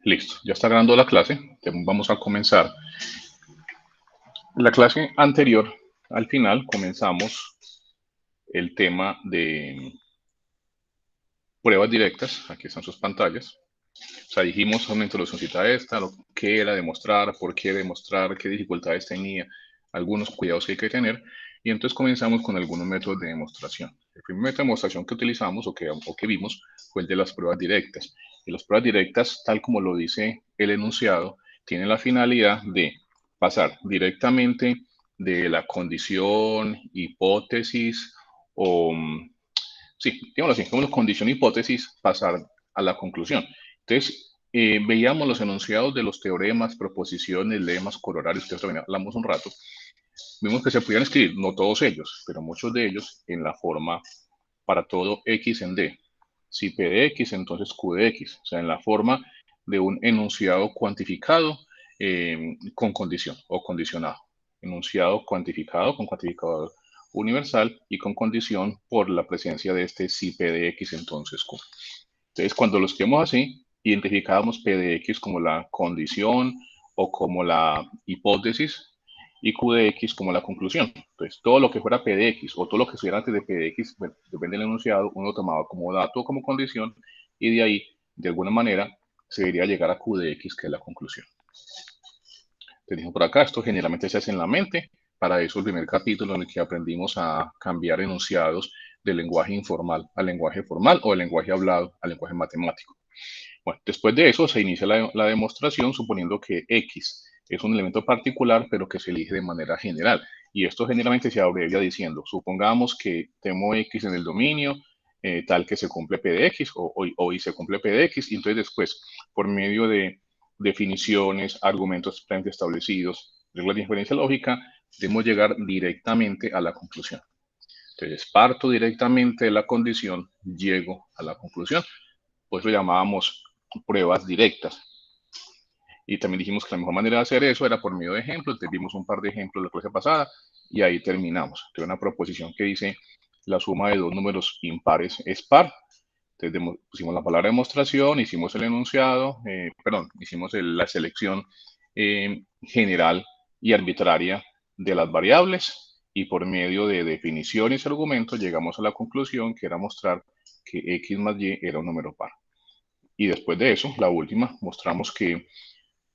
Listo, ya está grabando la clase. Vamos a comenzar. La clase anterior, al final, comenzamos el tema de pruebas directas. Aquí están sus pantallas. O sea, dijimos una introduccióncita a esta, lo que era demostrar, por qué demostrar, qué dificultades tenía, algunos cuidados que hay que tener. Y entonces comenzamos con algunos métodos de demostración. El primer método de demostración que utilizamos o que vimos fue el de las pruebas directas. Y las pruebas directas, tal como lo dice el enunciado, tienen la finalidad de pasar directamente de la condición, hipótesis o, sí, digámoslo así, como condición, hipótesis, pasar a la conclusión. Entonces, veíamos los enunciados de los teoremas, proposiciones, lemas, corolarios, que también hablamos un rato. Vimos que se podían escribir, no todos ellos, pero muchos de ellos en la forma para todo x en d. Si p de x, entonces q de x. O sea, en la forma de un enunciado cuantificado con condición o condicionado. Enunciado cuantificado con cuantificador universal y con condición por la presencia de este si p de x, entonces q. Entonces, cuando lo escribimos así, identificábamos p de x como la condición o como la hipótesis y q de x como la conclusión. Entonces, todo lo que fuera p de x o todo lo que estuviera antes de p de x, bueno, depende del enunciado, uno lo tomaba como dato o como condición y de ahí, de alguna manera, se debería llegar a q de x, que es la conclusión. Te digo por acá, esto generalmente se hace en la mente. Para eso el primer capítulo en el que aprendimos a cambiar enunciados del lenguaje informal al lenguaje formal o del lenguaje hablado al lenguaje matemático. Bueno, después de eso se inicia la demostración suponiendo que X es un elemento particular, pero que se elige de manera general. Y esto generalmente se abrevia diciendo, supongamos que tengo X en el dominio, tal que se cumple P de X o y se cumple P de X, y entonces después, por medio de definiciones, argumentos previamente establecidos, reglas de inferencia lógica, debemos llegar directamente a la conclusión. Entonces, parto directamente de la condición, llego a la conclusión. Pues lo llamábamos pruebas directas. Y también dijimos que la mejor manera de hacer eso era por medio de ejemplos. Te vimos un par de ejemplos la clase pasada y ahí terminamos. Tengo una proposición que dice la suma de dos números impares es par. Entonces pusimos la palabra demostración, hicimos el enunciado, hicimos la selección general y arbitraria de las variables y por medio de definiciones y argumentos llegamos a la conclusión que era mostrar que x más y era un número par. Y después de eso, la última, mostramos que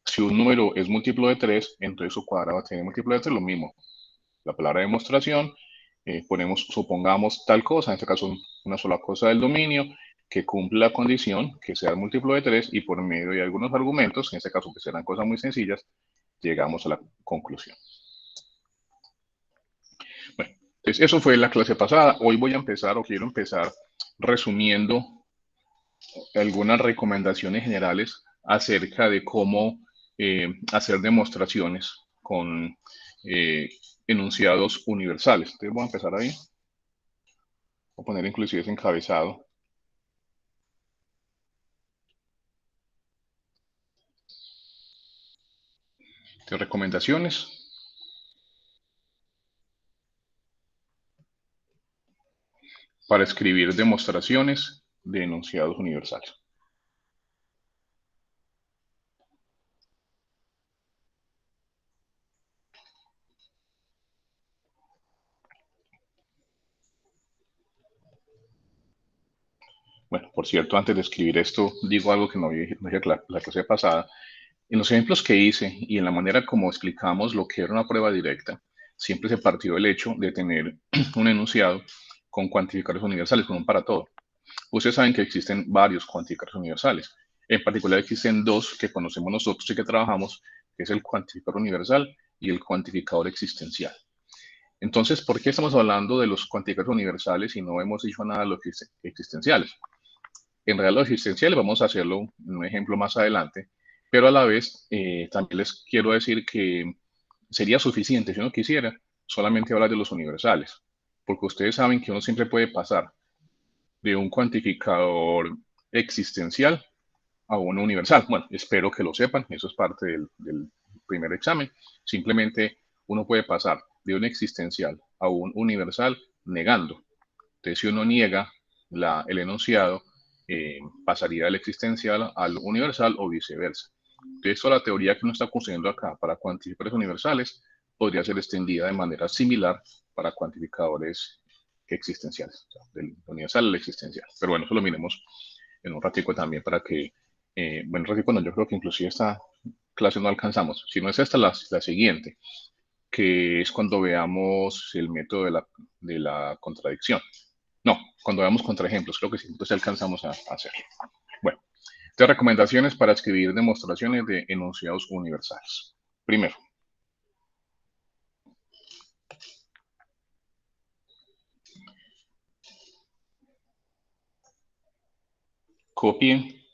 si un número es múltiplo de 3, entonces su cuadrado tiene múltiplo de 3, lo mismo. La palabra demostración, supongamos tal cosa, en este caso una sola cosa del dominio, que cumple la condición, que sea múltiplo de 3, y por medio de algunos argumentos, en este caso que serán cosas muy sencillas, llegamos a la conclusión. Bueno, entonces eso fue la clase pasada. Hoy voy a empezar, o quiero empezar, resumiendo algunas recomendaciones generales acerca de cómo hacer demostraciones con enunciados universales. Entonces voy a empezar ahí. Voy a poner inclusive ese encabezado. De recomendaciones para escribir demostraciones de enunciados universales. Bueno, por cierto, antes de escribir esto, digo algo que no dije la clase pasada. En los ejemplos que hice y en la manera como explicamos lo que era una prueba directa, siempre se partió del hecho de tener un enunciado con cuantificadores universales, con un para todo. Ustedes saben que existen varios cuantificadores universales. En particular existen dos que conocemos nosotros y que trabajamos, que es el cuantificador universal y el cuantificador existencial. Entonces, ¿por qué estamos hablando de los cuantificadores universales y no hemos dicho nada de los existenciales? En realidad, los existenciales vamos a hacerlo en un ejemplo más adelante, pero a la vez también les quiero decir que sería suficiente, si uno quisiera, solamente hablar de los universales, porque ustedes saben que uno siempre puede pasar de un cuantificador existencial a uno universal. Bueno, espero que lo sepan, eso es parte del primer examen. Simplemente uno puede pasar de un existencial a un universal negando. Entonces, si uno niega el enunciado, pasaría del existencial al universal o viceversa. De hecho, la teoría que uno está construyendo acá para cuantificadores universales podría ser extendida de manera similar para cuantificadores existenciales, o sea, del universal al existencial. Pero bueno, eso lo miremos en un ratico también para que, bueno, un ratico no, yo creo que inclusive esta clase no alcanzamos. Si no es esta, la siguiente, que es cuando veamos el método de la contradicción. No, cuando veamos contraejemplos, creo que sí, entonces alcanzamos a hacerlo. Bueno, tres recomendaciones para escribir demostraciones de enunciados universales. Primero, copie,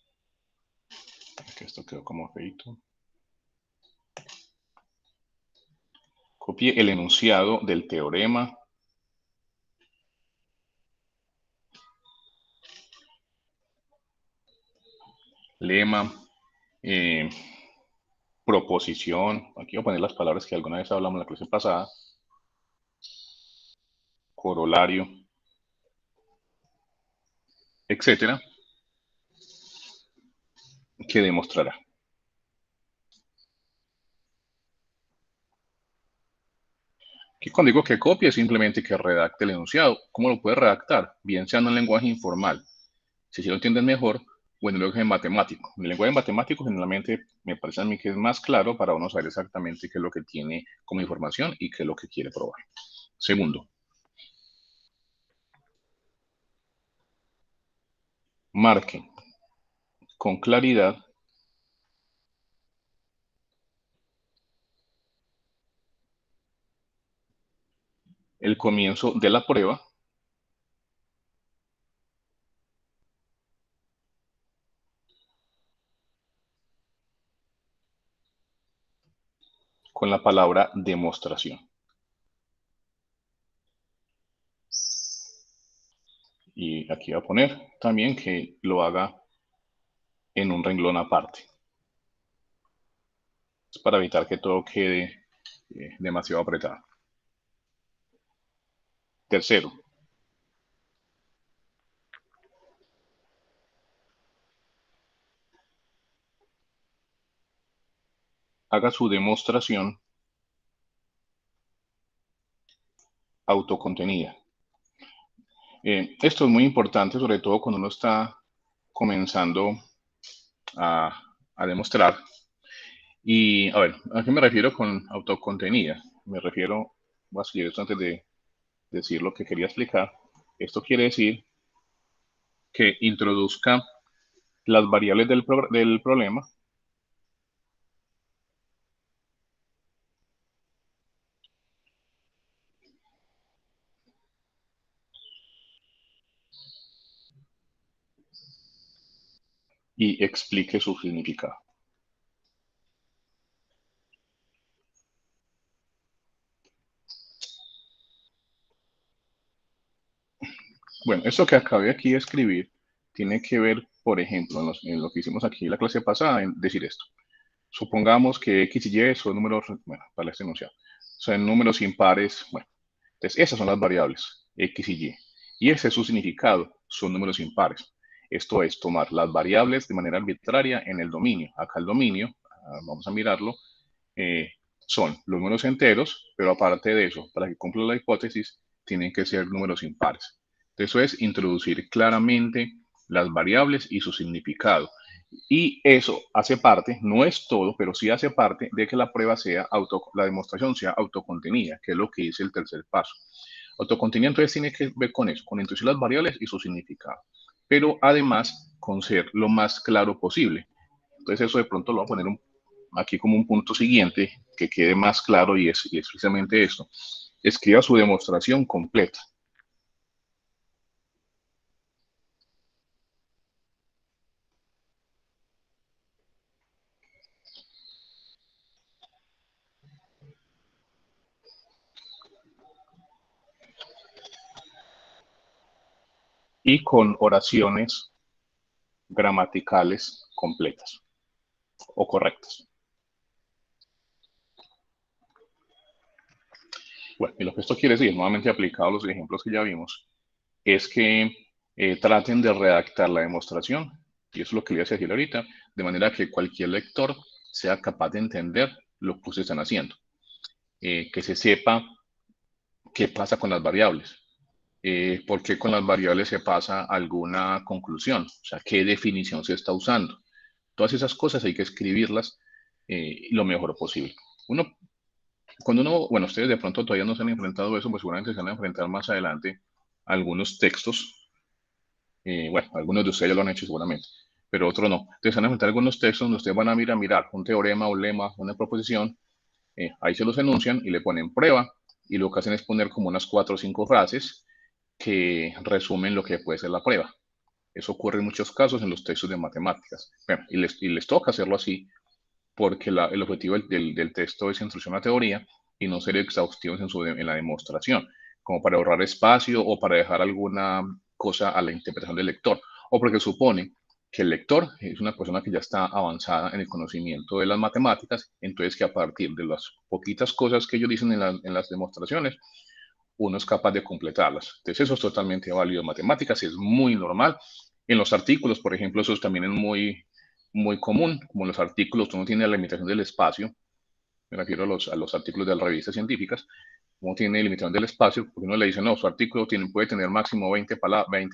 que esto quedó como feito, copie el enunciado del teorema lema, eh, proposición, aquí voy a poner las palabras que alguna vez hablamos en la clase pasada, corolario, etcétera, que demostrará. Que cuando digo que copie, es simplemente que redacte el enunciado. ¿Cómo lo puede redactar? Bien sea en un lenguaje informal, si lo entienden mejor, o en el lenguaje matemático. En el lenguaje matemático generalmente me parece a mí que es más claro para uno saber exactamente qué es lo que tiene como información y qué es lo que quiere probar. Segundo, marque con claridad el comienzo de la prueba con la palabra demostración. Y aquí voy a poner también que lo haga en un renglón aparte. Es para evitar que todo quede demasiado apretado. Tercero, haga su demostración autocontenida. Esto es muy importante, sobre todo cuando uno está comenzando a, a demostrar. Y a ver, ¿a qué me refiero con autocontenida? Me refiero, voy a escribir esto antes de decir lo que quería explicar. Esto quiere decir que introduzca las variables del problema y explique su significado. Bueno, esto que acabé aquí de escribir tiene que ver, por ejemplo, en lo que hicimos aquí en la clase pasada, en decir esto. Supongamos que X y Y son números, bueno, para este enunciado, son números impares, bueno, entonces esas son las variables, X y Y. Y ese es su significado, son números impares. Esto es tomar las variables de manera arbitraria en el dominio. Acá el dominio, vamos a mirarlo, eh, son los números enteros, pero aparte de eso, para que cumpla la hipótesis, tienen que ser números impares. Eso es introducir claramente las variables y su significado. Y eso hace parte, no es todo, pero sí hace parte de que la prueba sea la demostración sea autocontenida, que es lo que dice el tercer paso. Autocontenida entonces tiene que ver con eso, con introducir las variables y su significado, pero además con ser lo más claro posible. Entonces eso de pronto lo voy a poner aquí como un punto siguiente que quede más claro y es precisamente esto. Escriba su demostración completa. Y con oraciones gramaticales completas o correctas. Bueno, y lo que esto quiere decir, nuevamente aplicado a los ejemplos que ya vimos, es que traten de redactar la demostración, y eso es lo que les voy a decir ahorita, de manera que cualquier lector sea capaz de entender lo que ustedes están haciendo, que se sepa qué pasa con las variables, por qué con las variables se pasa alguna conclusión, o sea, qué definición se está usando. Todas esas cosas hay que escribirlas lo mejor posible. Cuando uno, bueno, ustedes de pronto todavía no se han enfrentado a eso, pues seguramente se van a enfrentar más adelante a algunos textos. Bueno, algunos de ustedes ya lo han hecho seguramente, pero otros no. Entonces van a enfrentar algunos textos donde ustedes van a mirar un teorema, un lema, una proposición, ahí se los enuncian y le ponen prueba, y lo que hacen es poner como unas 4 o 5 frases que resumen lo que puede ser la prueba. Eso ocurre en muchos casos en los textos de matemáticas. Bueno, y les toca hacerlo así porque el objetivo del texto es introducir una teoría y no ser exhaustivos en la demostración, como para ahorrar espacio o para dejar alguna cosa a la interpretación del lector, o porque supone que el lector es una persona que ya está avanzada en el conocimiento de las matemáticas, entonces que a partir de las poquitas cosas que ellos dicen en las demostraciones, uno es capaz de completarlas. Entonces eso es totalmente válido en matemáticas, es muy normal. En los artículos, por ejemplo, eso también es muy común, como en los artículos uno tiene la limitación del espacio, me refiero a los artículos de las revistas científicas, uno tiene limitación del espacio, porque uno le dice, no, su artículo puede tener máximo 20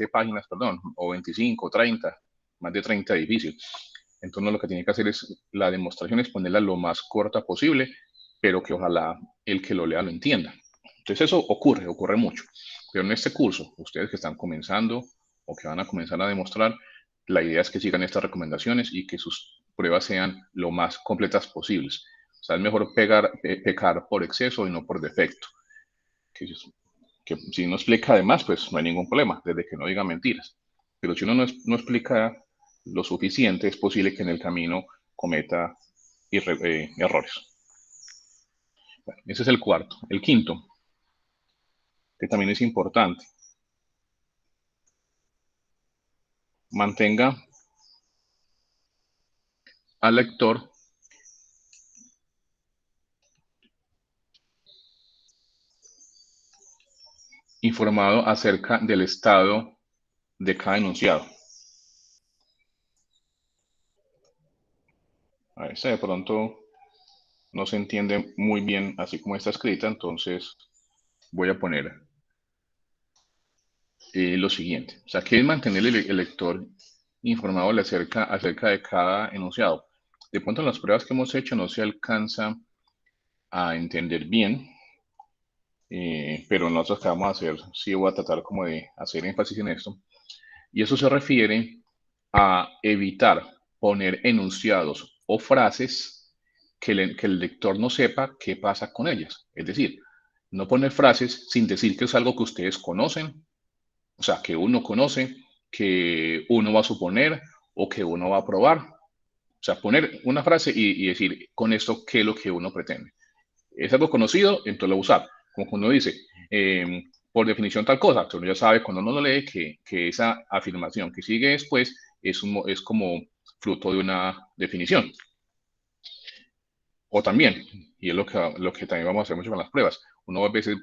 páginas, perdón, o 25, 30, más de 30 es difícil. Entonces lo que tiene que hacer es la demostración, es ponerla lo más corta posible, pero que ojalá el que lo lea lo entienda. Entonces eso ocurre mucho. Pero en este curso, ustedes que están comenzando o que van a comenzar a demostrar, la idea es que sigan estas recomendaciones y que sus pruebas sean lo más completas posibles. O sea, es mejor pecar por exceso y no por defecto. Que, que si no explica además, pues no hay ningún problema, desde que no diga mentiras. Pero si uno no explica lo suficiente, es posible que en el camino cometa errores. Bueno, ese es el cuarto. El quinto, que también es importante, mantenga al lector informado acerca del estado de cada enunciado. A esta de pronto no se entiende muy bien así como está escrita, entonces voy a poner lo siguiente. O sea, que es mantener el lector informado acerca de cada enunciado. De pronto en las pruebas que hemos hecho no se alcanza a entender bien, pero nosotros que vamos a hacer, sí voy a tratar como de hacer énfasis en esto. Y eso se refiere a evitar poner enunciados o frases que el lector no sepa qué pasa con ellas. Es decir, no poner frases sin decir que es algo que ustedes conocen, o sea, que uno conoce, que uno va a suponer o que uno va a probar. O sea, poner una frase y decir con esto qué es lo que uno pretende. Es algo conocido, entonces lo va a usar. Como cuando uno dice, por definición tal cosa, entonces uno ya sabe cuando uno lo lee que esa afirmación que sigue después es como fruto de una definición. O también, y es lo que también vamos a hacer mucho con las pruebas, uno a veces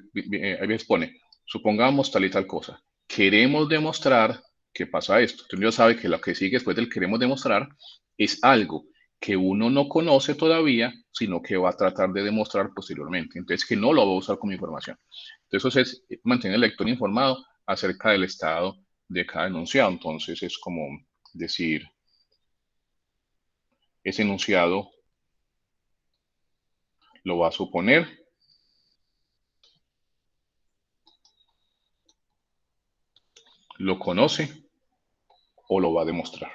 pone, supongamos tal y tal cosa, queremos demostrar que pasa esto. Entonces uno ya sabe que lo que sigue después del queremos demostrar es algo que uno no conoce todavía, sino que va a tratar de demostrar posteriormente. Entonces, que no lo va a usar como información. Entonces, eso es mantener al lector informado acerca del estado de cada enunciado. Entonces, es como decir, ese enunciado lo va a suponer, lo conoce o lo va a demostrar.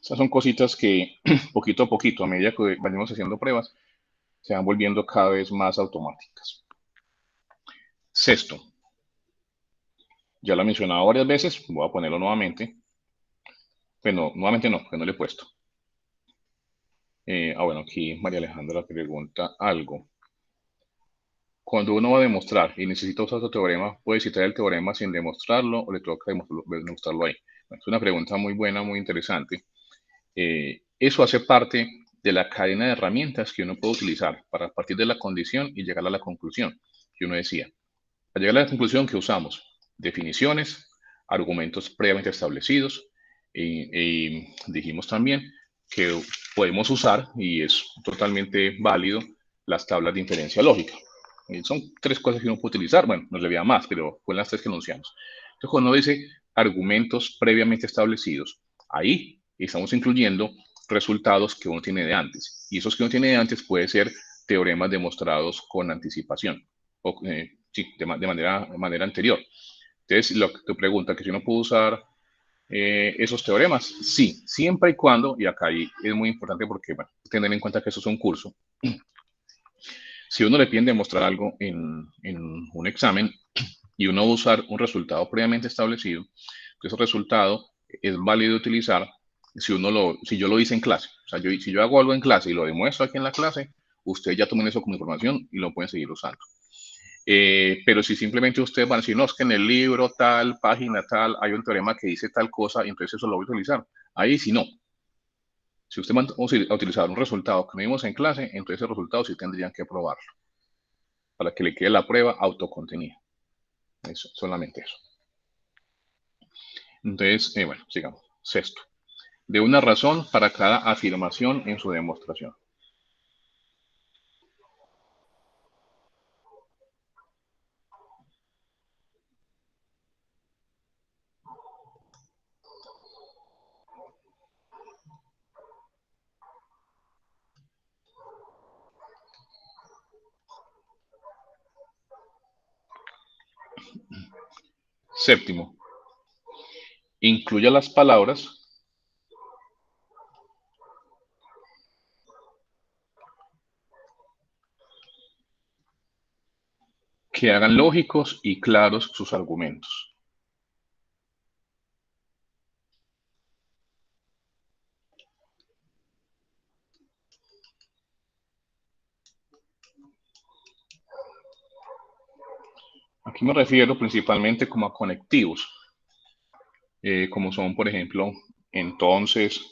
Esas son cositas que poquito a poquito, a medida que vayamos haciendo pruebas, se van volviendo cada vez más automáticas. Sexto, ya lo he mencionado varias veces, voy a ponerlo nuevamente. Bueno, nuevamente no, porque no le he puesto. Bueno, aquí María Alejandra pregunta algo. Cuando uno va a demostrar y necesita usar otro teorema, ¿puede citar el teorema sin demostrarlo o le toca demostrarlo ahí? Bueno, es una pregunta muy buena, muy interesante. Eso hace parte de la cadena de herramientas que uno puede utilizar para partir de la condición y llegar a la conclusión que uno decía. Al llegar a la conclusión que usamos definiciones, argumentos previamente establecidos y dijimos también que podemos usar, y es totalmente válido, las tablas de inferencia lógica. Y son tres cosas que uno puede utilizar. Bueno, no le veía más, pero fueron las tres que anunciamos. Entonces, cuando uno dice argumentos previamente establecidos, ahí estamos incluyendo resultados que uno tiene de antes. Y esos que uno tiene de antes puede ser teoremas demostrados con anticipación o sí, de manera anterior. Entonces, lo que te pregunta, que si uno puede usar esos teoremas, sí, siempre y cuando, y acá es muy importante porque, bueno, tener en cuenta que eso es un curso, si uno le piden demostrar algo en un examen y uno va a usar un resultado previamente establecido, ese resultado es válido utilizar si yo lo hice en clase. O sea, si yo hago algo en clase y lo demuestro aquí en la clase, usted ya tomen eso como información y lo pueden seguir usando. Pero si simplemente ustedes van a decir, no, es que en el libro tal, página tal, hay un teorema que dice tal cosa, y entonces eso lo voy a utilizar. Ahí sí no. Si usted va a utilizar un resultado que vimos en clase, entonces ese resultado sí tendrían que probarlo para que le quede la prueba autocontenida. Eso, solamente eso. Entonces, bueno, sigamos. Sexto, de una razón para cada afirmación en su demostración. Séptimo, incluya las palabras que hagan lógicos y claros sus argumentos. Aquí me refiero principalmente como a conectivos, como son, por ejemplo, entonces,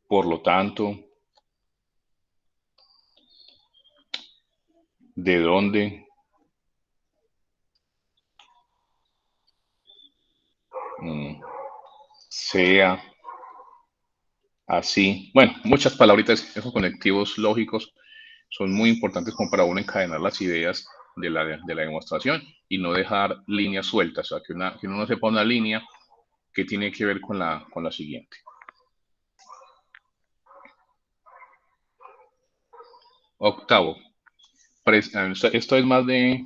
por lo tanto, de dónde, mm, sea, así. Bueno, muchas palabritas, esos conectivos lógicos son muy importantes como para uno encadenar las ideas de la demostración y no dejar líneas sueltas, o sea, que uno no sepa una línea que tiene que ver con la siguiente. Octavo, esto es más de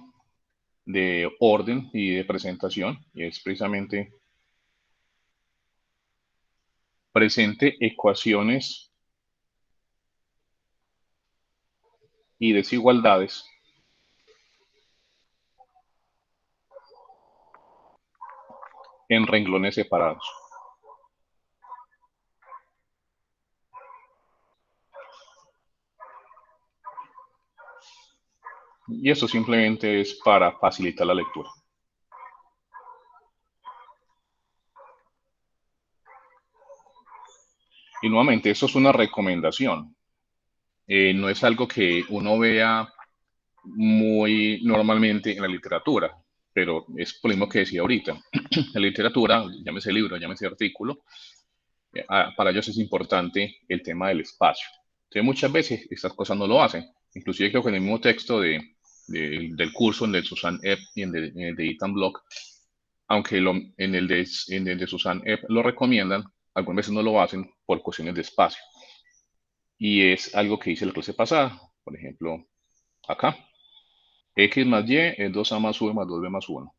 orden y de presentación, y es precisamente presente ecuaciones y desigualdades en renglones separados. Y eso simplemente es para facilitar la lectura. Y nuevamente, eso es una recomendación. No es algo que uno vea muy normalmente en la literatura, pero es por lo mismo que decía ahorita. En la literatura, llámese libro, llámese artículo, para ellos es importante el tema del espacio. Entonces, muchas veces estas cosas no lo hacen. Inclusive creo que en el mismo texto del curso, en el de Susan Epp y en el de Ethan Block, aunque en el de Susan Epp lo recomiendan, algunas veces no lo hacen por cuestiones de espacio. Y es algo que hice la clase pasada, por ejemplo, acá. X más Y es 2A más V más 2B más 1.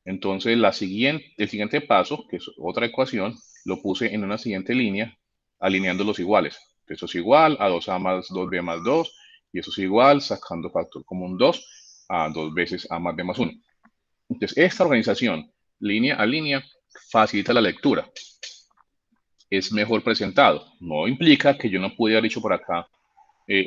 Entonces, el siguiente paso, que es otra ecuación, lo puse en una siguiente línea, alineando los iguales. Eso es igual a 2A más 2B más 2, y eso es igual, sacando factor común 2, a 2 veces A más B más 1. Entonces, esta organización, línea a línea, facilita la lectura. Es mejor presentado. No implica que yo no pudiera haber dicho por acá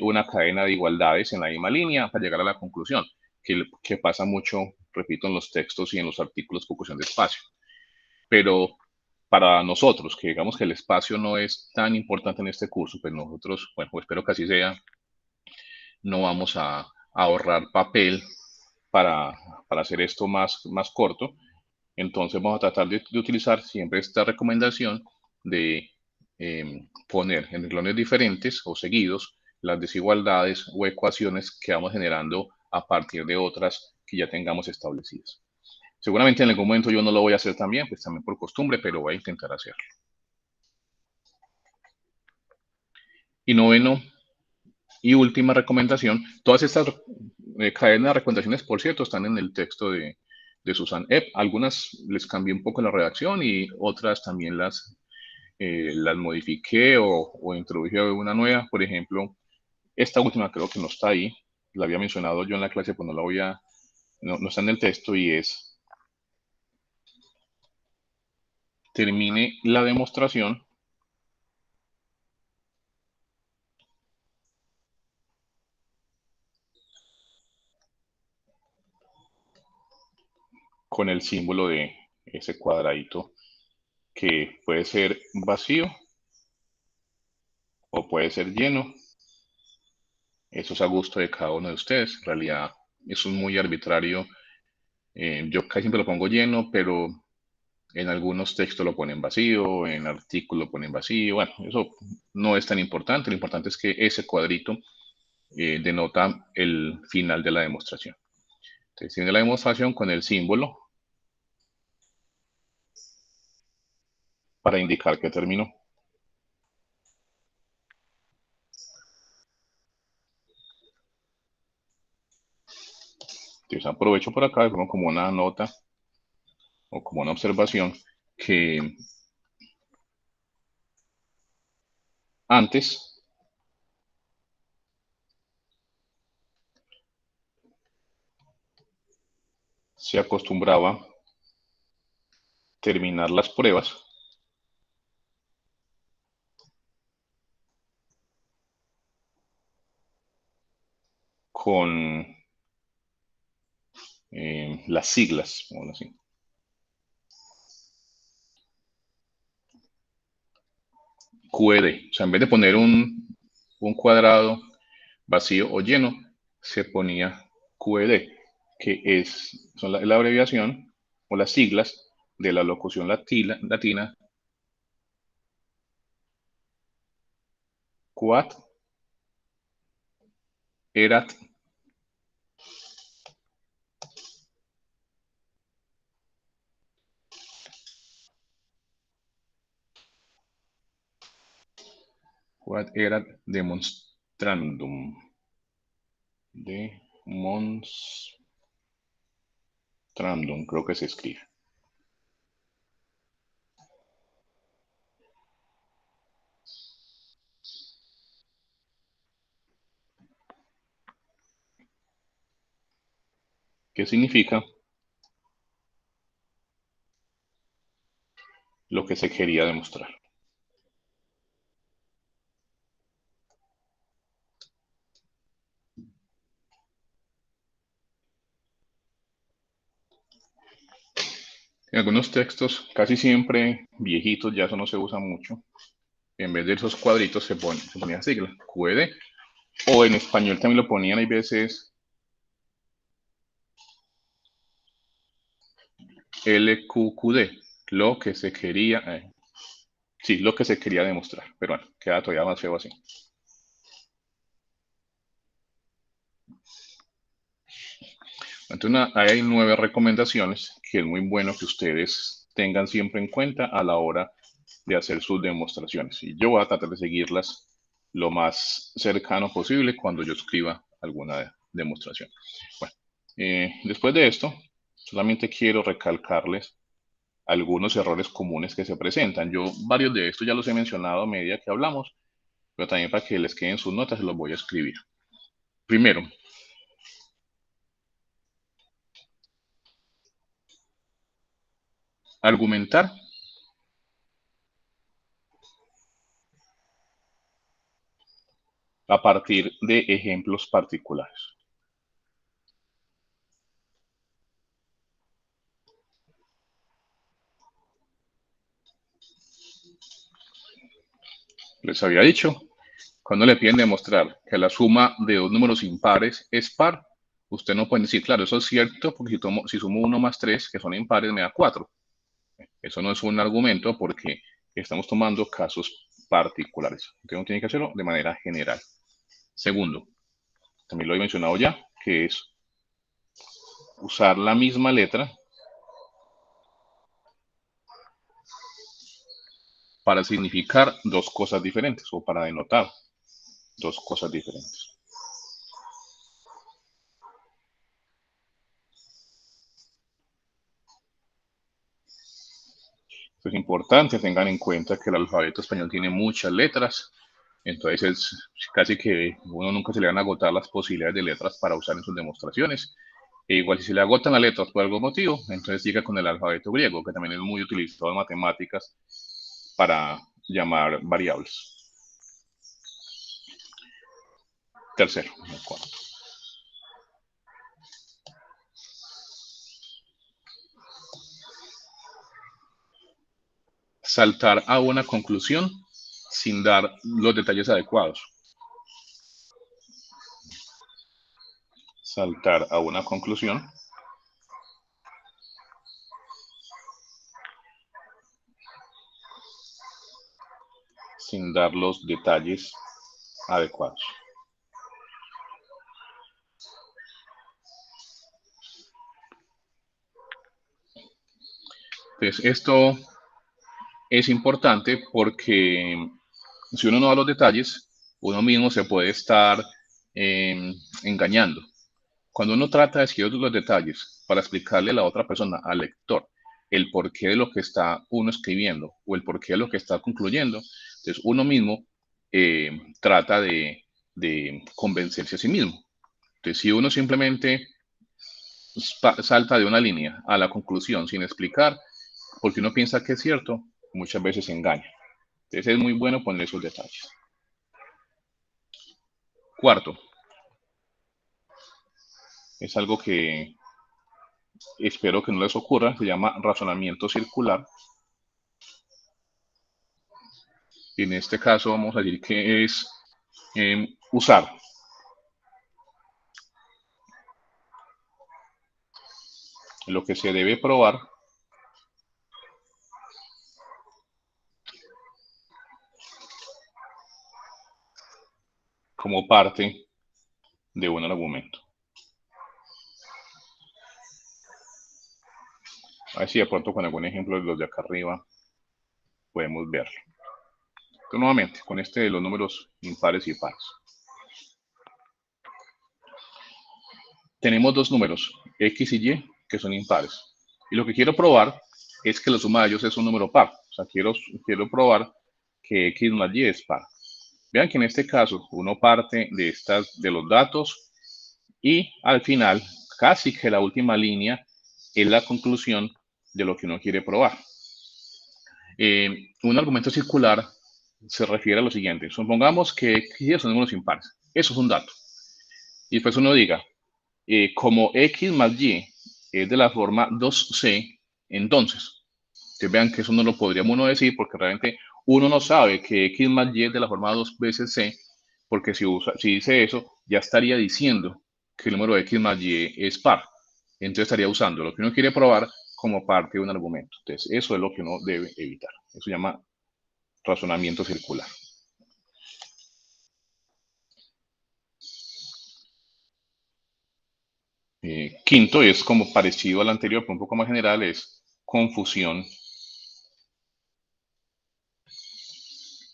una cadena de igualdades en la misma línea para llegar a la conclusión, que pasa mucho, repito, en los textos y en los artículos por cuestión de espacio. Pero para nosotros, que digamos que el espacio no es tan importante en este curso, pues nosotros, bueno, espero que así sea, no vamos ahorrar papel para, hacer esto más corto. Entonces vamos a tratar de utilizar siempre esta recomendación de poner en renglones diferentes o seguidos las desigualdades o ecuaciones que vamos generando a partir de otras que ya tengamos establecidas. Seguramente en algún momento yo no lo voy a hacer también, pues también por costumbre, pero voy a intentar hacerlo. Y noveno y última recomendación, todas estas cadenas de recomendaciones, por cierto, están en el texto de Susan Epp. Algunas les cambié un poco la redacción y otras también las modifiqué o introduje una nueva. Por ejemplo, esta última creo que no está ahí, la había mencionado yo en la clase, pues no la voy a, no está en el texto y es, termine la demostración con el símbolo de ese cuadradito que puede ser vacío o puede ser lleno. Eso es a gusto de cada uno de ustedes. En realidad, eso es muy arbitrario. Yo casi siempre lo pongo lleno, pero en algunos textos lo ponen vacío, en artículos lo ponen vacío. Bueno, eso no es tan importante. Lo importante es que ese cuadrito denota el final de la demostración. Entonces, tiene la demostración con el símbolo para indicar que terminó. Entonces, aprovecho por acá, pongo como una nota o como una observación que antes se acostumbraba terminar las pruebas con las siglas, así. QED. O sea, en vez de poner un cuadrado vacío o lleno, se ponía QED, que son la abreviación o las siglas de la locución latina quad erat quad erat demonstrandum. Demonstrandum, creo que se escribe. ¿Qué significa? Lo que se quería demostrar. En algunos textos, casi siempre viejitos, ya eso no se usa mucho. En vez de esos cuadritos se ponía sigla, QED, o en español también lo ponían, hay veces LQQD, lo que se quería, sí, lo que se quería demostrar, pero bueno, queda todavía más feo así. Entonces, hay 9 recomendaciones que es muy bueno que ustedes tengan siempre en cuenta a la hora de hacer sus demostraciones. Y yo voy a tratar de seguirlas lo más cercano posible cuando yo escriba alguna demostración. Bueno, después de esto, solamente quiero recalcarles algunos errores comunes que se presentan. Yo varios de estos ya los he mencionado a medida que hablamos, pero también para que les queden sus notas se los voy a escribir. Primero, argumentar a partir de ejemplos particulares. Les había dicho Cuando le piden demostrar que la suma de dos números impares es par, usted no puede decir, claro, eso es cierto, porque si sumo 1 más 3, que son impares, me da 4. Eso no es un argumento porque estamos tomando casos particulares. Entonces uno tiene que hacerlo de manera general. Segundo, también lo he mencionado ya, que es usar la misma letra para significar dos cosas diferentes o para denotar dos cosas diferentes. Es importante, tengan en cuenta que el alfabeto español tiene muchas letras, entonces es casi que uno nunca se le van a agotar las posibilidades de letras para usar en sus demostraciones. E igual si se le agotan las letras por algún motivo, entonces llega con el alfabeto griego, que también es muy utilizado en matemáticas para llamar variables. Tercero, el cuarto. Saltar a una conclusión sin dar los detalles adecuados. Saltar a una conclusión sin dar los detalles adecuados. Entonces, esto es importante porque si uno no da los detalles, uno mismo se puede estar engañando. Cuando uno trata de escribir los detalles para explicarle a la otra persona, al lector, el porqué de lo que está uno escribiendo o el porqué de lo que está concluyendo, entonces uno mismo trata de convencerse a sí mismo. Entonces, si uno simplemente salta de una línea a la conclusión sin explicar, porque uno piensa que es cierto, muchas veces se engaña. Entonces es muy bueno poner esos detalles. Cuarto, es algo que espero que no les ocurra, se llama razonamiento circular. Y en este caso vamos a decir que es usar lo que se debe probar como parte de un argumento. Así de pronto con algún ejemplo de los de acá arriba podemos verlo. Entonces, nuevamente, con este de los números impares y pares. Tenemos dos números, X y Y, que son impares. Y lo que quiero probar es que la suma de ellos es un número par. O sea, quiero probar que X más Y es par. Vean que en este caso uno parte de los datos y al final, casi que la última línea es la conclusión de lo que uno quiere probar. Un argumento circular se refiere a lo siguiente. Supongamos que X y Y son números impares. Eso es un dato. Y después uno diga, como X más Y es de la forma 2C, entonces, que vean que eso no lo podríamos uno decir porque realmente uno no sabe que X más Y es de la forma 2 veces C, porque si dice eso, ya estaría diciendo que el número X más Y es par. Entonces estaría usando lo que uno quiere probar como parte de un argumento. Entonces, eso es lo que uno debe evitar. Eso se llama razonamiento circular. Quinto, es como parecido al anterior, pero un poco más general, es confusión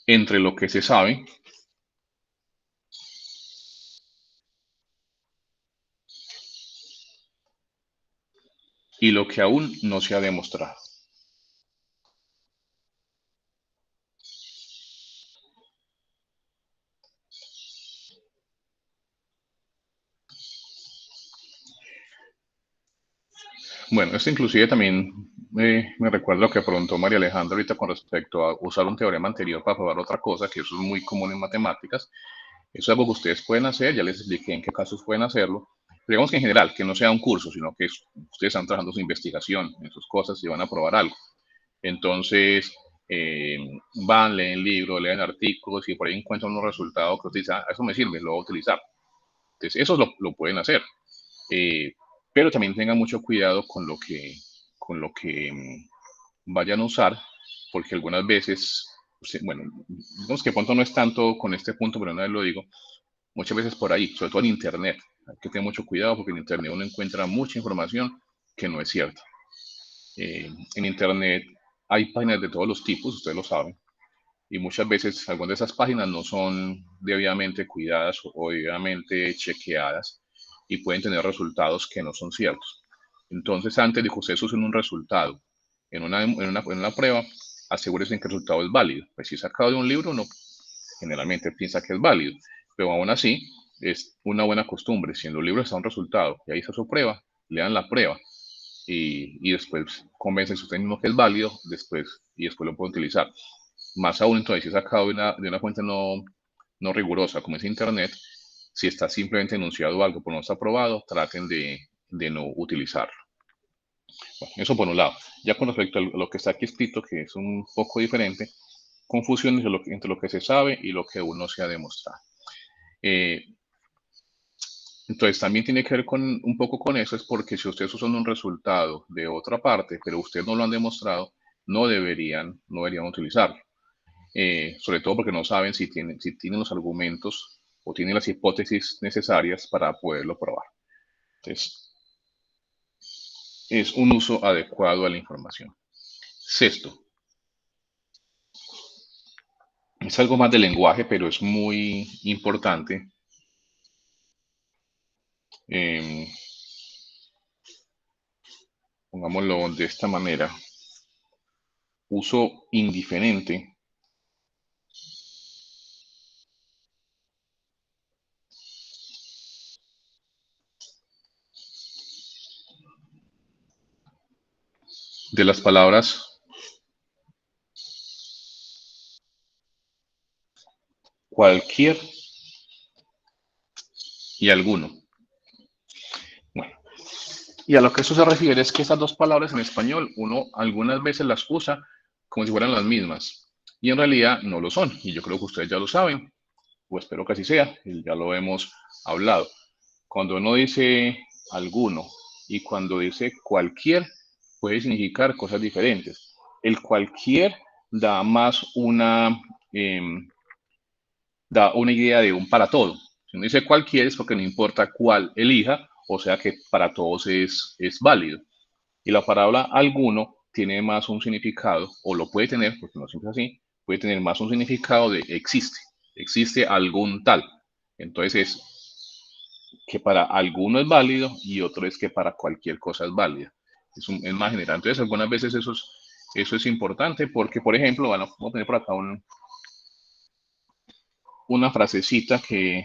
entre lo que se sabe y lo que aún no se ha demostrado. Bueno, esto inclusive también me recuerda lo que preguntó María Alejandra ahorita con respecto a usar un teorema anterior para probar otra cosa, que eso es muy común en matemáticas. Eso es algo que ustedes pueden hacer, ya les expliqué en qué casos pueden hacerlo. Pero digamos que en general, que no sea un curso, sino que ustedes están trabajando su investigación en sus cosas y van a probar algo. Entonces, van, leen libros, leen artículos y por ahí encuentran unos resultados que utilizan, eso me sirve, lo voy a utilizar. Entonces, eso lo pueden hacer. Pero también tengan mucho cuidado con lo que vayan a usar, porque algunas veces, bueno, digamos que pronto no es tanto con este punto, pero una vez lo digo, muchas veces por ahí, sobre todo en Internet, hay que tener mucho cuidado porque en Internet uno encuentra mucha información que no es cierta. En Internet hay páginas de todos los tipos, ustedes lo saben, y muchas veces algunas de esas páginas no son debidamente cuidadas o debidamente chequeadas y pueden tener resultados que no son ciertos. Entonces, antes de que ustedes usen un resultado en una prueba, asegúrense que el resultado es válido. Pues si es sacado de un libro, uno generalmente piensa que es válido, pero aún así es una buena costumbre. Si en los libros está un resultado y ahí está su prueba, lean la prueba y después convencen usted mismo que es válido y después lo pueden utilizar. Más aún, entonces, si es sacado de una fuente no rigurosa como es Internet, si está simplemente enunciado algo pero no está aprobado, traten de no utilizarlo. Bueno, eso por un lado. Ya con respecto a lo que está aquí escrito, que es un poco diferente, confusión entre lo que se sabe y lo que uno se ha demostrado. Entonces, también tiene que ver un poco con eso, es porque si ustedes usan un resultado de otra parte, pero ustedes no lo han demostrado, no deberían utilizarlo. Sobre todo porque no saben si tienen los argumentos o tienen las hipótesis necesarias para poderlo probar. Entonces, es un uso adecuado a la información. Sexto, es algo más de lenguaje, pero es muy importante. Eh, Pongámoslo de esta manera. Uso indiferente de las palabras cualquier y alguno. Bueno, y a lo que eso se refiere es que esas dos palabras en español uno algunas veces las usa como si fueran las mismas y en realidad no lo son. Y yo creo que ustedes ya lo saben, o espero que así sea, y ya lo hemos hablado. Cuando uno dice alguno y cuando dice cualquier, puede significar cosas diferentes. El cualquier da más eh, da una idea de un para todo. Si uno dice cualquier es porque no importa cuál elija, o sea que para todos es válido. Y la palabra alguno tiene más un significado, o lo puede tener, porque no siempre es así, puede tener más un significado de existe algún tal. Entonces es que para alguno es válido y otro es que para cualquier cosa es válida. Es más general. Entonces algunas veces eso es importante porque, por ejemplo, vamos a tener por acá una frasecita que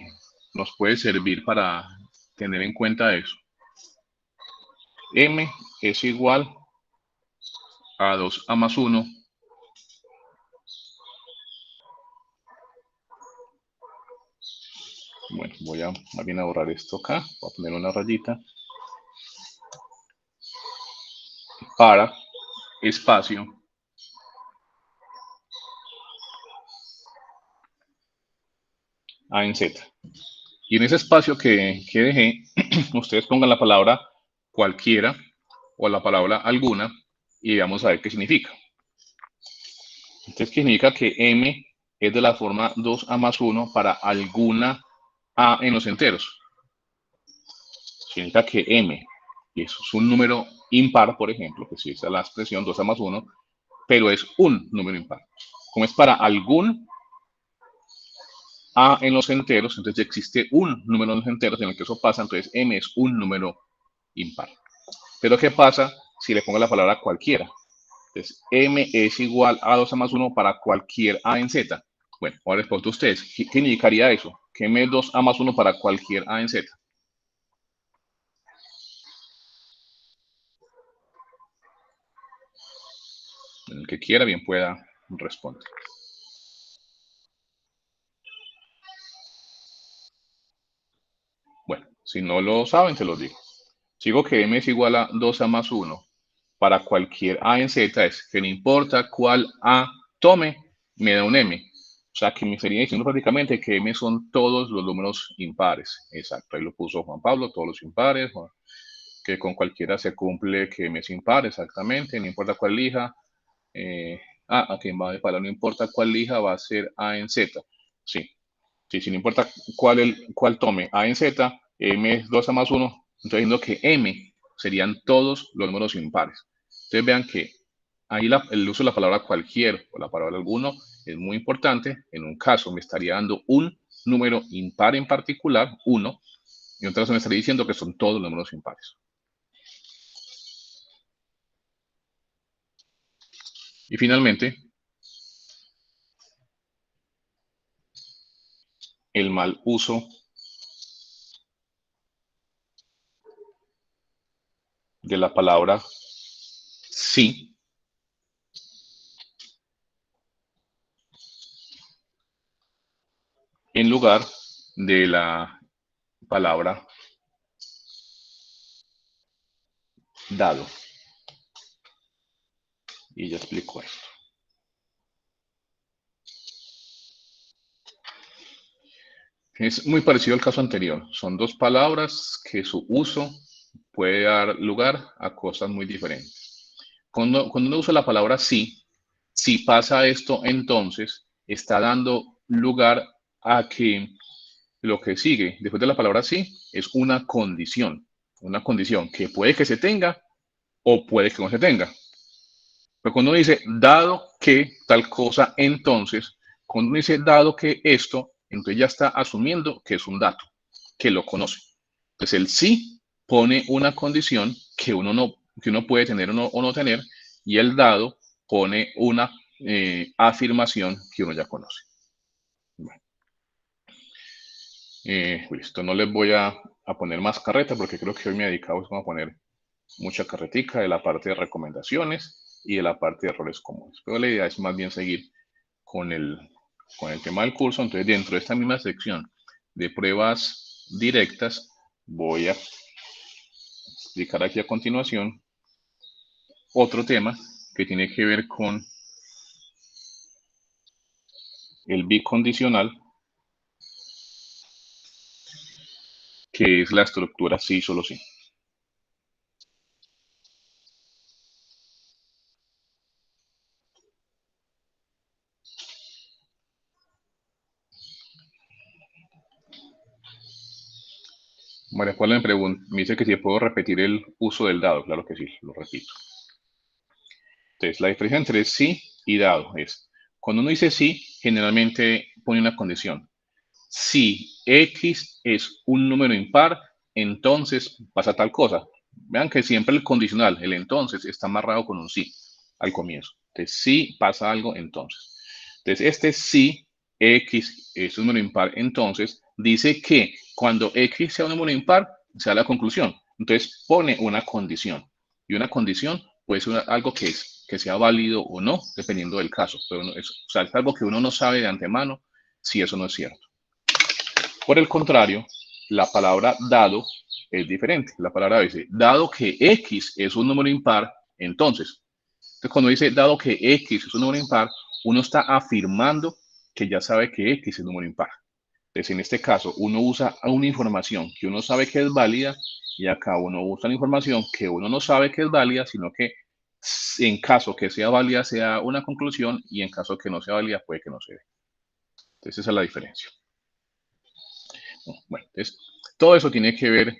nos puede servir para tener en cuenta eso. M es igual a 2A más 1 Bueno, voy a más bien a borrar esto acá, voy a poner una rayita para espacio A en Z. Y en ese espacio que dejé, ustedes pongan la palabra cualquiera o la palabra alguna y vamos a ver qué significa. Entonces significa que M es de la forma 2A más 1 para alguna A en los enteros. Significa que M es un número impar, por ejemplo, que si es la expresión 2A más 1, pero es un número impar. Como es para algún A en los enteros, entonces ya existe un número en los enteros en el que eso pasa, entonces M es un número impar. Pero ¿qué pasa si le pongo la palabra cualquiera? Entonces, M es igual a 2A más 1 para cualquier A en Z. Bueno, ahora les pregunto a ustedes, ¿qué indicaría eso? ¿Qué M es 2A más 1 para cualquier A en Z? El que quiera bien pueda responder. Bueno, si no lo saben, se los digo. Sigo que M es igual a 2A más 1 para cualquier A en Z, es que no importa cuál A tome me da un M. O sea, que me estaría diciendo prácticamente que M son todos los números impares. Exacto, ahí lo puso Juan Pablo, todos los impares, que con cualquiera se cumple que M es impar, exactamente, no importa cuál elija. Aquí va para no importa cuál elija, va a ser A en Z. Sí, sí, no importa cuál tome A en Z, M es 2A más 1, entonces diciendo que M serían todos los números impares. Entonces vean que ahí el uso de la palabra cualquier o la palabra alguno es muy importante. En un caso me estaría dando un número impar en particular, 1, y en otro caso me estaría diciendo que son todos los números impares. Y finalmente, el mal uso de la palabra sí en lugar de la palabra dado. Y ya explico esto. Es muy parecido al caso anterior. Son dos palabras que su uso puede dar lugar a cosas muy diferentes. Cuando uno usa la palabra sí, si pasa esto, entonces está dando lugar a que lo que sigue después de la palabra sí es una condición que puede que se tenga o puede que no se tenga. Pero cuando uno dice dado que tal cosa, entonces, cuando uno dice dado que esto, entonces ya está asumiendo que es un dato, que lo conoce. Entonces el sí pone una condición que uno puede tener o no tener, y el dado pone una afirmación que uno ya conoce. Bueno, listo, no les voy a poner más carreta porque creo que hoy me he dedicado a poner mucha carretica de la parte de recomendaciones y de la parte de errores comunes. Pero la idea es más bien seguir con el tema del curso. Entonces, dentro de esta misma sección de pruebas directas, voy a explicar aquí a continuación otro tema que tiene que ver con el bicondicional, que es la estructura sí, solo sí. María Paula me dice que si puedo repetir el uso del dado. Claro que sí, lo repito. Entonces, la diferencia entre sí y dado es, cuando uno dice sí, generalmente pone una condición. Si X es un número impar, entonces pasa tal cosa. Vean que siempre el condicional, el entonces, está amarrado con un sí al comienzo. Entonces, si pasa algo, entonces. Entonces, este sí, X es un número impar, entonces, dice que cuando X sea un número impar, sea la conclusión. Entonces, pone una condición. Y una condición puede ser algo que sea válido o no, dependiendo del caso. Pero o sea, es algo que uno no sabe de antemano si eso no es cierto. Por el contrario, la palabra dado es diferente. La palabra dice, dado que X es un número impar, entonces. Entonces, cuando dice dado que X es un número impar, uno está afirmando que ya sabe que X es un número impar. Entonces, en este caso, uno usa una información que uno sabe que es válida, y acá uno usa una información que uno no sabe que es válida, sino que en caso que sea válida sea una conclusión, y en caso que no sea válida puede que no se dé. Entonces, esa es la diferencia. Bueno, entonces, todo eso tiene que ver,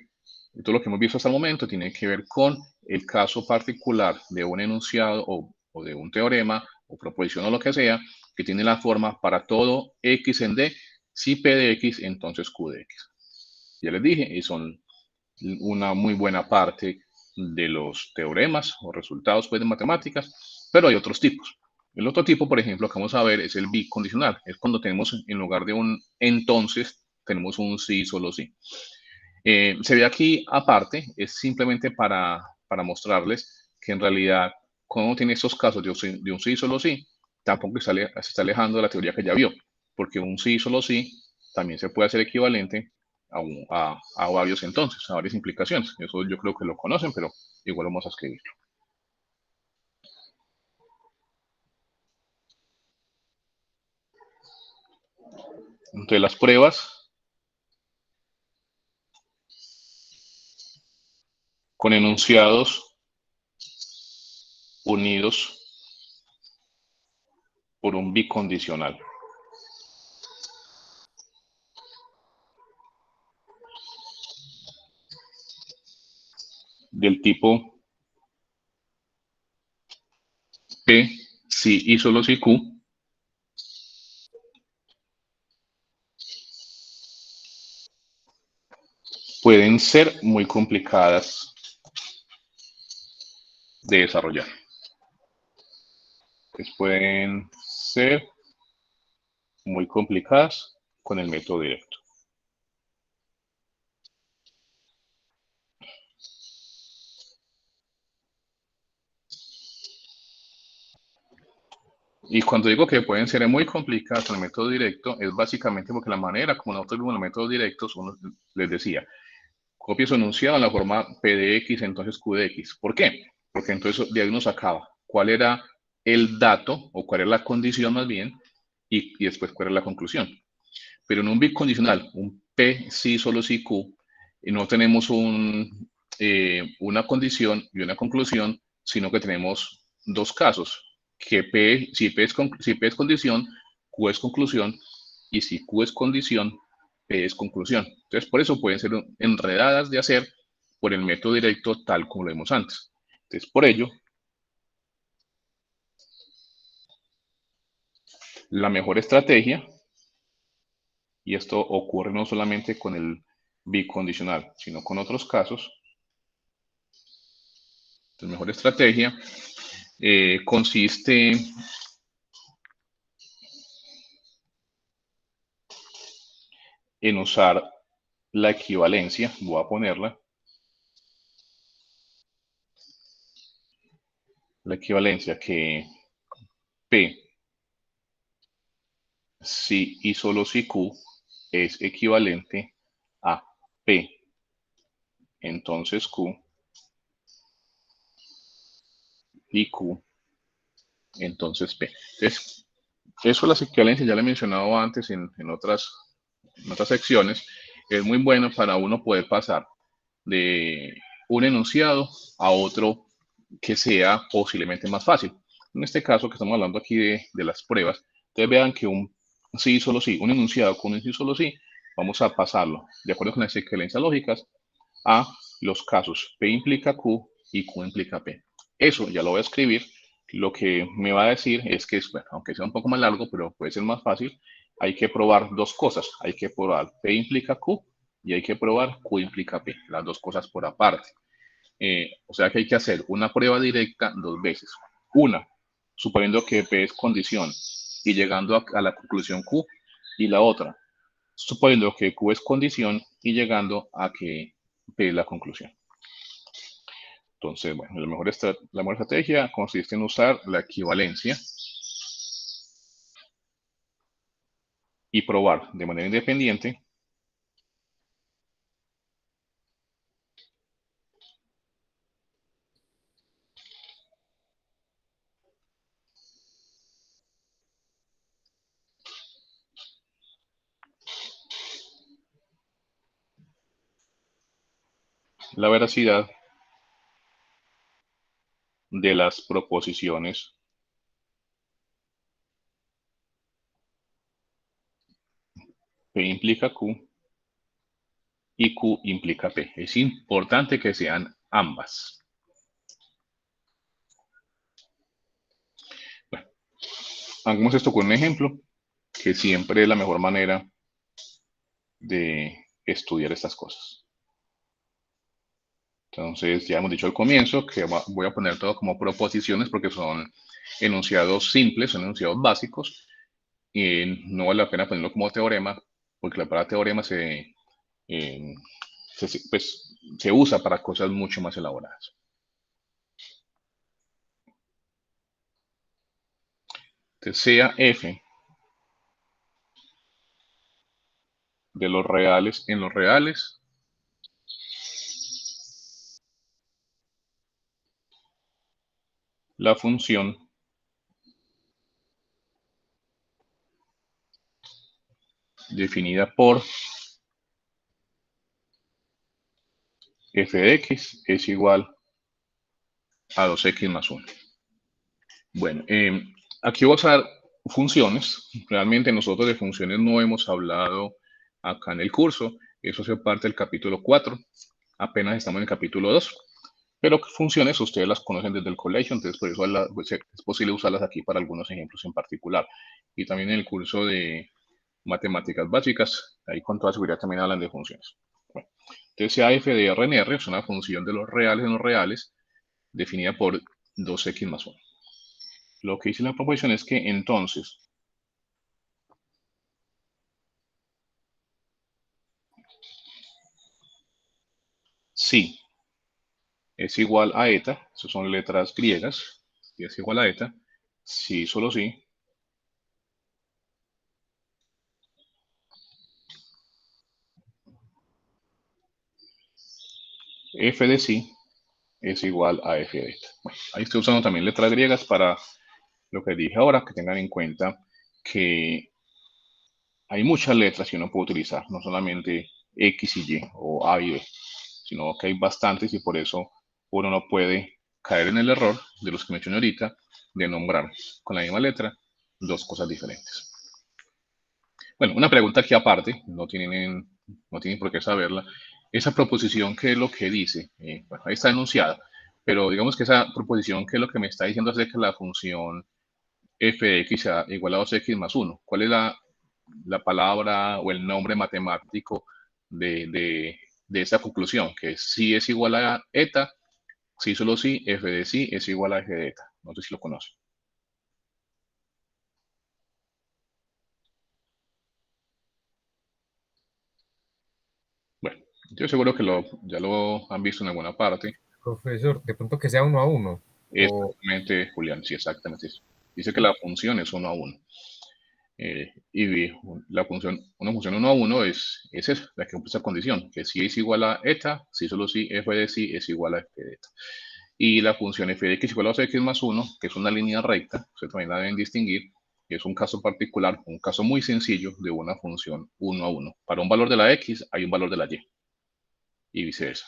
todo lo que hemos visto hasta el momento, tiene que ver con el caso particular de un enunciado o de un teorema o proposición o lo que sea, que tiene la forma para todo X en D, si P de X, entonces Q de X. Ya les dije, y son una muy buena parte de los teoremas o resultados pues, de matemáticas, pero hay otros tipos. El otro tipo, por ejemplo, que vamos a ver es el bicondicional. Es cuando tenemos, en lugar de un entonces, tenemos un sí, solo sí. Se ve aquí aparte, es simplemente para mostrarles que en realidad, cuando uno tiene estos casos de un sí, solo sí, tampoco se está alejando de la teoría que ya vio, porque un sí, solo sí, también se puede hacer equivalente a varios entonces, a varias implicaciones. Eso yo creo que lo conocen, pero igual vamos a escribirlo. Entonces las pruebas con enunciados unidos por un bicondicional del tipo P si y solo si Q pueden ser muy complicadas de desarrollar. Pues pueden ser muy complicadas con el método directo. Y cuando digo que pueden ser muy complicadas con el método directo, es básicamente porque la manera como nosotros vemos los métodos directos, uno les decía, copie su enunciado en la forma P de X, entonces Q de X. ¿Por qué? Porque entonces de ahí uno sacaba cuál era el dato o cuál era la condición más bien y después cuál era la conclusión. Pero en un bicondicional, un P sí, solo sí, Q, y no tenemos una condición y una conclusión, sino que tenemos dos casos, que P, si P es condición, Q es conclusión, y si Q es condición, P es conclusión. Entonces, por eso pueden ser enredadas de hacer por el método directo tal como lo vimos antes. Entonces, por ello, la mejor estrategia, y esto ocurre no solamente con el bicondicional, sino con otros casos, la mejor estrategia consiste en usar la equivalencia, voy a ponerla, la equivalencia que P si y solo si Q es equivalente a P, entonces Q, y Q, entonces P. Entonces, eso las equivalencias ya lo he mencionado antes en otras secciones. Es muy bueno para uno poder pasar de un enunciado a otro que sea posiblemente más fácil. En este caso que estamos hablando aquí de las pruebas, ustedes vean que un sí solo sí, un enunciado con un sí solo sí, vamos a pasarlo de acuerdo con las equivalencias lógicas a los casos P implica Q y Q implica P. Eso ya lo voy a escribir. Lo que me va a decir es que, bueno, aunque sea un poco más largo, pero puede ser más fácil, hay que probar dos cosas. Hay que probar P implica Q y hay que probar Q implica P. Las dos cosas por aparte. O sea que hay que hacer una prueba directa dos veces. Una, suponiendo que P es condición y llegando a la conclusión Q. Y la otra, suponiendo que Q es condición y llegando a que P es la conclusión. Entonces, bueno, la mejor estrategia consiste en usar la equivalencia y probar de manera independiente la veracidad de las proposiciones P implica Q y Q implica P. Es importante que sean ambas. Bueno, hagamos esto con un ejemplo, que siempre es la mejor manera de estudiar estas cosas. Entonces, ya hemos dicho al comienzo que voy a poner todo como proposiciones porque son enunciados simples, son enunciados básicos y no vale la pena ponerlo como teorema porque la palabra teorema eh, pues, se usa para cosas mucho más elaboradas. Entonces, sea f de los reales en los reales la función definida por f de x es igual a 2x más 1. Bueno, aquí voy a usar funciones. Realmente nosotros de funciones no hemos hablado acá en el curso. Eso hace parte del capítulo 4. Apenas estamos en el capítulo 2. Pero funciones ustedes las conocen desde el colegio, entonces por eso pues, es posible usarlas aquí para algunos ejemplos en particular. Y también en el curso de matemáticas básicas, ahí con toda seguridad también hablan de funciones. Bueno, entonces sea f de R en R es una función de los reales en los reales definida por 2x más 1. Lo que dice la proposición es que entonces si es igual a eta, esas son letras griegas, si es igual a eta, si solo si f de si es igual a f de eta. Bueno, ahí estoy usando también letras griegas para lo que dije ahora, que tengan en cuenta que hay muchas letras que uno puede utilizar, no solamente X y Y o A y B, sino que hay bastantes y por eso uno no puede caer en el error de los que mencioné ahorita de nombrar con la misma letra dos cosas diferentes. Bueno, una pregunta aquí aparte, no tienen por qué saberla. Esa proposición, ¿qué es lo que dice? Bueno, ahí está enunciada, pero digamos que esa proposición, ¿qué es lo que me está diciendo acerca de la función f de x igual a 2x más 1? ¿Cuál es la palabra o el nombre matemático de esa conclusión? Que si es igual a eta, si solo si, f de si es igual a f de eta. No sé si lo conocen. Bueno, yo seguro que ya lo han visto en alguna parte. Profesor, de pronto que sea 1 a 1. O Exactamente, Julián, sí, exactamente eso. Dice que la función es 1 a 1. Y la función, una función 1 a 1 es esa, la que cumple esa condición, que si es igual a eta, si solo si f de si es igual a f de eta. Y la función f de x igual a 2x más 1, que es una línea recta, ustedes también la deben distinguir, que es un caso particular, un caso muy sencillo de una función 1 a 1. Para un valor de la x hay un valor de la y viceversa.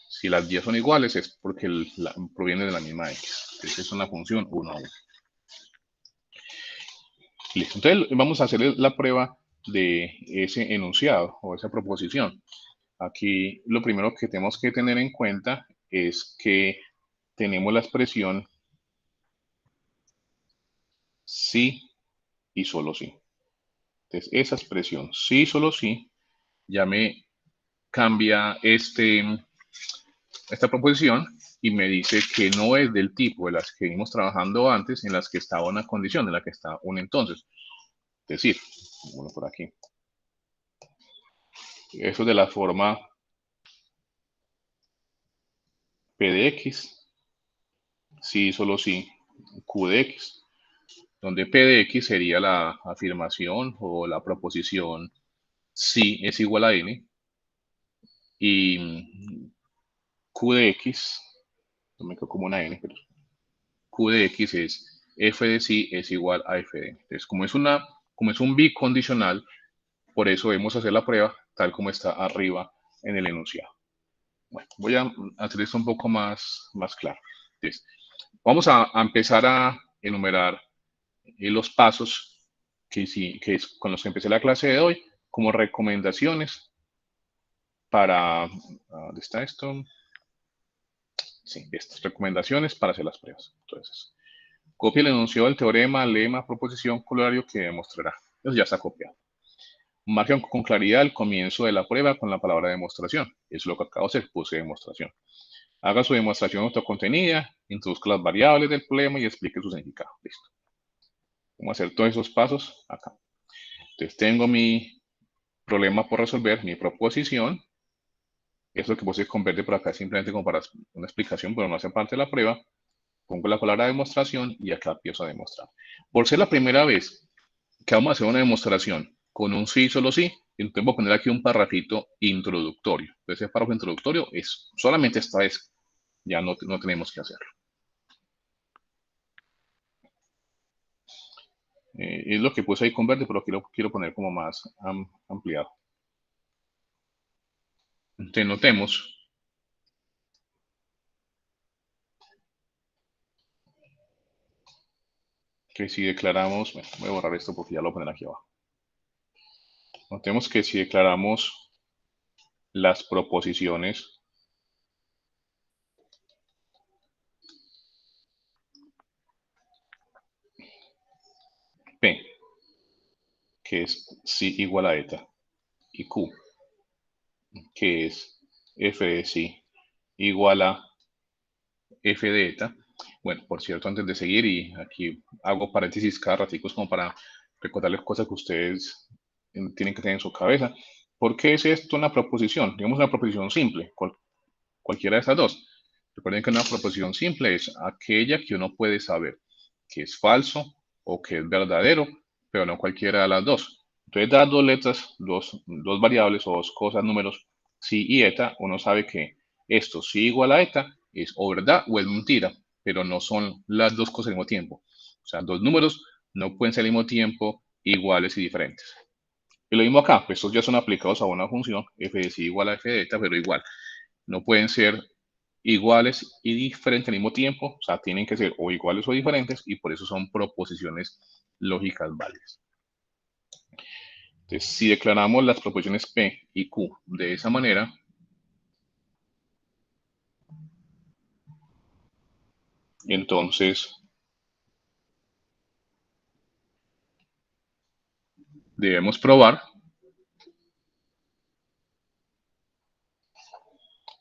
Si las y son iguales es porque proviene de la misma x. Entonces es una función 1 a 1. Listo. Entonces vamos a hacer la prueba de ese enunciado o esa proposición. Aquí lo primero que tenemos que tener en cuenta es que tenemos la expresión si y solo si. Entonces esa expresión si y solo si ya me cambia esta proposición y me dice que no es del tipo de las que vimos trabajando antes en las que estaba una condición, en la que está un entonces. Es decir, bueno, por aquí. Eso de la forma P de X, si solo si Q de X, donde P de X sería la afirmación o la proposición si es igual a N y Q de X, no me quedo como una N, pero Q de X es F de si es igual a F de N. Entonces, como es un bicondicional, por eso debemos hacer la prueba tal como está arriba en el enunciado. Bueno, voy a hacer esto un poco más claro. Entonces, vamos a empezar a enumerar los pasos que es con los que empecé la clase de hoy como recomendaciones para, ¿dónde está esto? Sí, estas recomendaciones para hacer las pruebas. Entonces, copia el enunciado del teorema, lema, proposición, corolario que demostrará. Eso ya está copiado. Marquen con claridad el comienzo de la prueba con la palabra demostración. Eso es lo que acabo de hacer, puse demostración. Haga su demostración autocontenida, introduzca las variables del problema y explique su significado. Listo. Vamos a hacer todos esos pasos acá. Entonces tengo mi problema por resolver, mi proposición. Es lo que puse con verde por acá, simplemente como para una explicación, pero no hace parte de la prueba. Pongo la palabra demostración y acá empiezo a demostrar. Por ser la primera vez que vamos a hacer una demostración con un sí, solo sí, entonces voy a poner aquí un parrafito introductorio. Entonces, ese párrafo introductorio es solamente esta vez, ya no tenemos que hacerlo. Es lo que puse ahí con verde, pero quiero poner como más ampliado. Entonces notemos que si declaramos, bueno, voy a borrar esto porque ya lo voy a poner aquí abajo. Notemos que si declaramos las proposiciones P, que es si igual a eta, y Q, que es f de si igual a f de eta. Bueno, por cierto, antes de seguir, y aquí hago paréntesis cada ratico como para recordarles cosas que ustedes tienen que tener en su cabeza. ¿Por qué es esto una proposición? Digamos una proposición simple, cualquiera de esas dos. Recuerden que una proposición simple es aquella que uno puede saber que es falso o que es verdadero, pero no cualquiera de las dos. Entonces, dadas dos letras, dos variables o dos cosas, números, si y eta, uno sabe que esto si igual a eta es o verdad o es mentira, pero no son las dos cosas al mismo tiempo. O sea, dos números no pueden ser al mismo tiempo iguales y diferentes. Y lo mismo acá, pues estos ya son aplicados a una función f de si igual a f de eta, pero igual. No pueden ser iguales y diferentes al mismo tiempo, o sea, tienen que ser o iguales o diferentes, y por eso son proposiciones lógicas válidas. Entonces, si declaramos las proposiciones P y Q de esa manera, entonces debemos probar,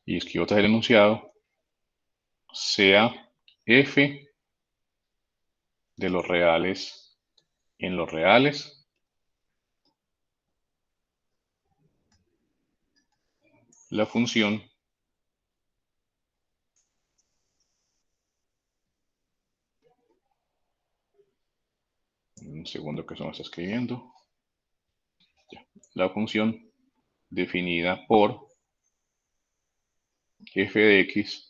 y escribo tras el enunciado, sea F de los reales en los reales la función un segundo que se me está escribiendo, ya, la función definida por f de x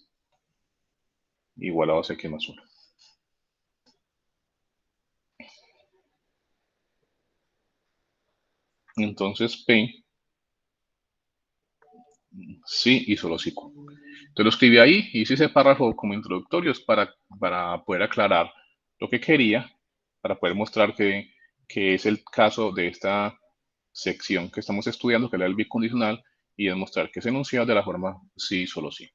igual a 2x más 1. Entonces P sí y solo sí Q. Entonces lo escribí ahí, hice ese párrafo como introductorios para poder aclarar lo que quería, para poder mostrar que es el caso de esta sección que estamos estudiando, que es el bicondicional, y demostrar que es enunciado de la forma sí, solo sí.